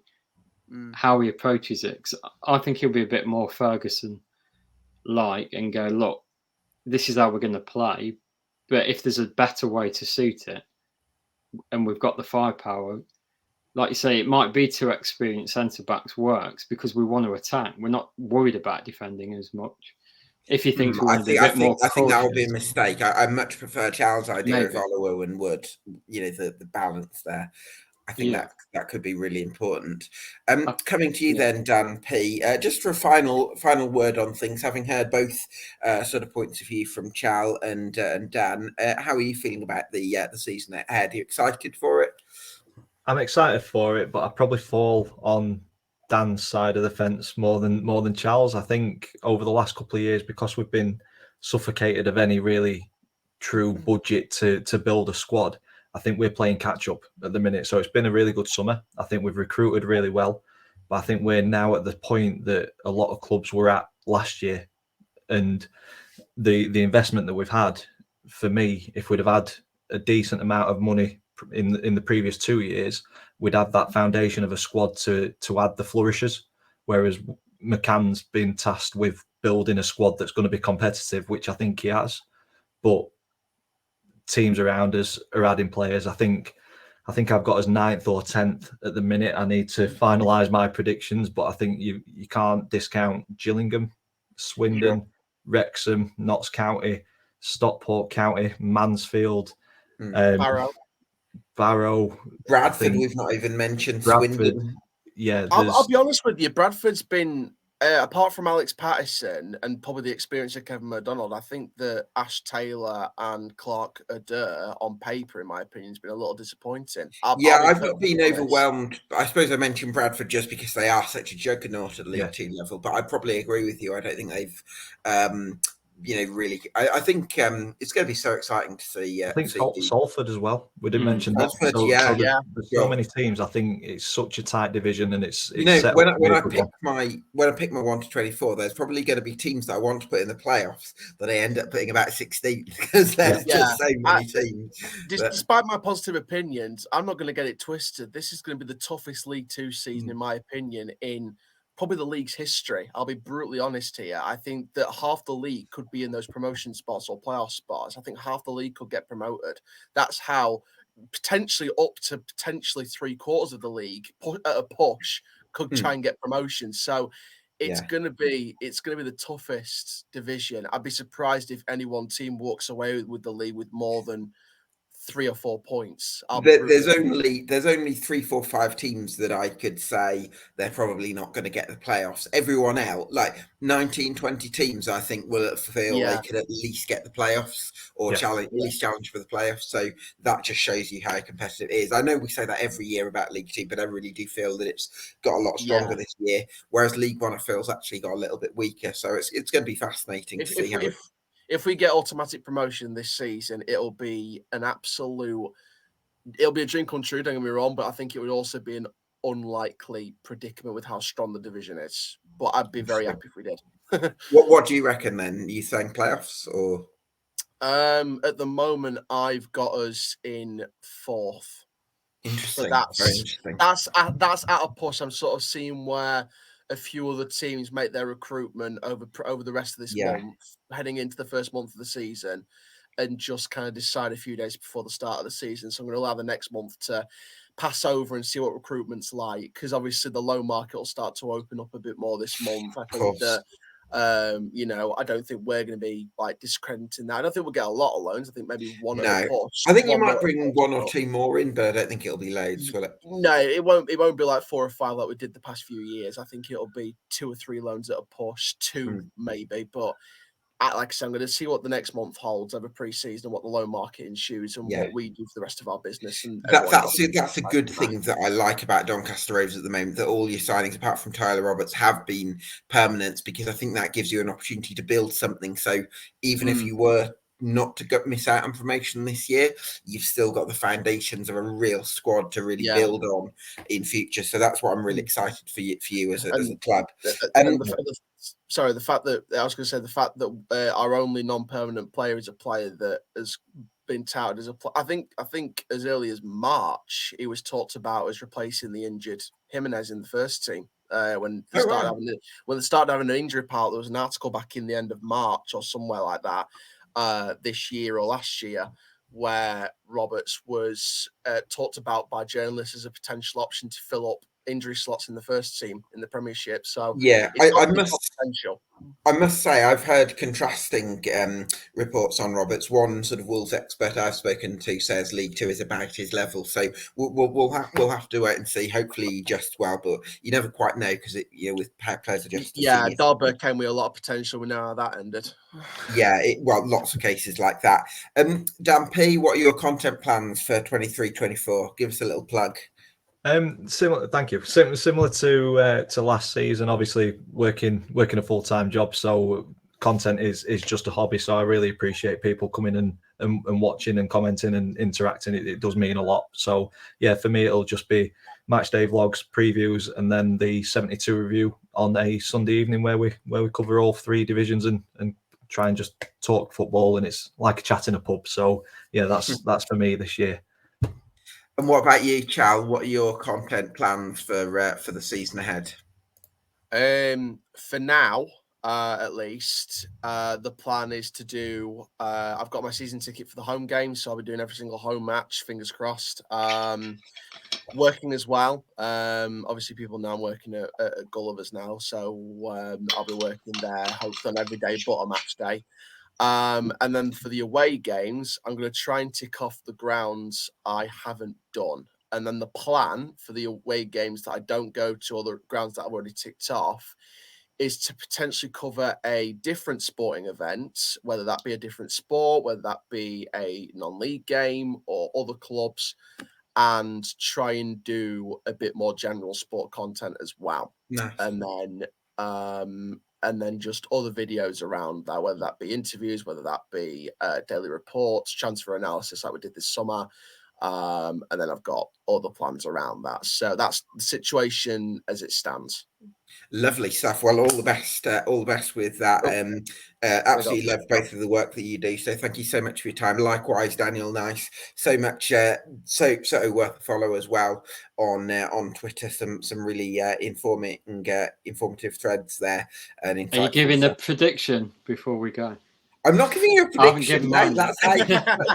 how he approaches it. 'Cause I think he'll be a bit more Ferguson-like and go, look, this is how we're going to play. But if there's a better way to suit it, and we've got the firepower, like you say, it might be 2 experienced centre-backs works because we want to attack. We're not worried about defending as much. If he thinks we want to be a bit more cautious. I think that would be a mistake. I much prefer Chall's idea of Olowu and Wood, the balance there. I think that could be really important. Coming to you then, Dan P. Just for a final word on things, having heard both sort of points of view from Chall and Dan, how are you feeling about the season ahead? Are you excited for it? I'm excited for it, but I probably fall on Dan's side of the fence more than Charles. I think over the last couple of years, because we've been suffocated of any really true budget to build a squad, I think we're playing catch up at the minute. So it's been a really good summer. I think we've recruited really well. But I think we're now at the point that a lot of clubs were at last year, and the investment that we've had, for me, if we'd have had a decent amount of money in the previous 2 years, we'd have that foundation of a squad to add the flourishes. Whereas McCann's been tasked with building a squad that's going to be competitive, which I think he has. But teams around us are adding players. I think I've got as 9th or 10th at the minute. I need to finalise my predictions, but I think you can't discount Gillingham, Swindon, Wrexham, Notts County, Stockport County, Mansfield, Barrow, Bradford. We've not even mentioned. Bradford. Swindon. Yeah, I'll be honest with you. Bradford's been, apart from Alex Pattison and probably the experience of Kevin McDonald, I think that Ash Taylor and Clark Adair on paper, in my opinion, has been a little disappointing. I've not been overwhelmed. I suppose I mentioned Bradford just because they are such a juggernaut at League Two level, but I probably agree with you. I don't think they've really. I think it's going to be so exciting to see. I think Salford as well. We didn't mention that. There's so many teams. I think it's such a tight division, and it's when I pick my 1 to 24, there's probably going to be teams that I want to put in the playoffs that I end up putting about 16th because there's just so many teams. Despite my positive opinions, I'm not going to get it twisted. This is going to be the toughest League Two season, in my opinion, in probably the league's history. I'll be brutally honest here. I think that half the league could be in those promotion spots or playoff spots. I think half the league could get promoted. That's how potentially up to potentially 3/4 of the league at a push could try and get promotion. So it's gonna be the toughest division. I'd be surprised if any one team walks away with the league with more than 3 or 4 points. There's only 3, 4, 5 teams that I could say they're probably not going to get the playoffs. Everyone else, like 19, 20 teams, I think will feel they could at least get the playoffs or at least challenge for the playoffs. So that just shows you how competitive it is. I know we say that every year about League Two, but I really do feel that it's got a lot stronger this year. Whereas League One, I feel, has actually got a little bit weaker. So it's going to be fascinating to see how. If we get automatic promotion this season, it'll be a dream come true, don't get me wrong, but I think it would also be an unlikely predicament with how strong the division is. But I'd be very happy if we did. What do you reckon then? Are you saying playoffs or? At the moment, I've got us in 4th. Interesting. So very interesting. That's at a push. I'm sort of seeing where a few other teams make their recruitment over the rest of this month, heading into the first month of the season, and just kind of decide a few days before the start of the season. So I'm going to allow the next month to pass over and see what recruitment's like, because obviously the loan market will start to open up a bit more this month. I think that I don't think we're going to be like discrediting that. I don't think we'll get a lot of loans. I think maybe one. No, I think you might bring 1 or 2 more in, but I don't think it'll be loads, will it? No, it won't be like 4 or 5 like we did the past few years. I think it'll be 2 or 3 loans at a push, 2 maybe. But like I said, I'm going to see what the next month holds over pre-season and what the loan market ensues and what we do for the rest of our business. And that's a good thing that I like about Doncaster Rovers at the moment, that all your signings, apart from Tyler Roberts, have been permanent, because I think that gives you an opportunity to build something. So even if you were not to miss out on promotion this year, you've still got the foundations of a real squad to really build on in future. So that's what I'm really excited for you as a club. The fact that our only non-permanent player is a player that has been touted as I think as early as March he was talked about as replacing the injured Jimenez in the first team. When they started having an injury part, there was an article back in the end of March or somewhere like that, this year or last year, where Roberts was talked about by journalists as a potential option to fill up injury slots in the first team in the Premiership. So I must say I've heard contrasting reports on Roberts. One sort of Wolves expert I've spoken to says League Two is about his level. So we'll have to wait and see. Hopefully just well, but you never quite know, because with players are just Dapper came with a lot of potential. We know how that ended. Lots of cases like that. Dan P, what are your content plans for 23-24? Give us a little plug. Similar, thank you. Similar to last season. Obviously, working a full-time job, so content is just a hobby. So I really appreciate people coming and watching and commenting and interacting. It does mean a lot. So yeah, for me, it'll just be match day vlogs, previews, and then the 72 review on a Sunday evening where we cover all 3 divisions and try and just talk football, and it's like a chat in a pub. So yeah, that's for me this year. And what about you, Chall? What are your content plans for the season ahead? For now, at least, the plan is to do. I've got my season ticket for the home game, so I'll be doing every single home match. Fingers crossed. Working as well. Obviously, people know I'm working at Gulliver's now, so I'll be working there, hopefully on every day but a match day. And then for the away games, I'm going to try and tick off the grounds I haven't done. And then the plan for the away games that I don't go to, or the grounds that I've already ticked off, is to potentially cover a different sporting event, whether that be a different sport, whether that be a non-league game or other clubs, and try and do a bit more general sport content as well. Nice. And then just other videos around that, whether that be interviews, whether that be daily reports, transfer analysis like we did this summer. And then I've got other plans around that. So that's the situation as it stands. Lovely stuff. Well, all the best with that. Absolutely love both of the work that you do. So thank you so much for your time. Likewise, Daniel, nice. So much, so worth a follow as well on Twitter. Some really informative threads there. And are you giving a prediction before we go? I'm not giving you a prediction, mate. Mine. That's how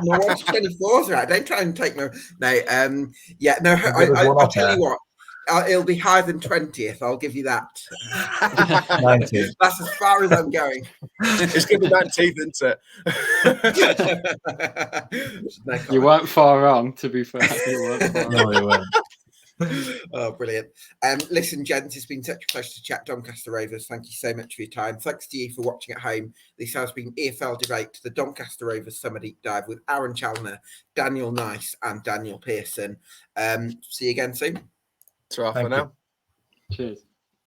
my wife's 24s, right? Don't try and take my no. I'll tell you what. It'll be higher than 20th. I'll give you that. 19th. That's as far as I'm going. It's going to be 19th, isn't it? You weren't far wrong, to be fair. No, you weren't. Oh, brilliant. Listen, gents, it's been such a pleasure to chat Doncaster Rovers. Thank you so much for your time. Thanks to you for watching at home. This has been EFL Debate, the Doncaster Rovers Summer Deep Dive with Aaron Challoner, Daniel Nice and Daniel Pearson. See you again soon. For now. Cheers.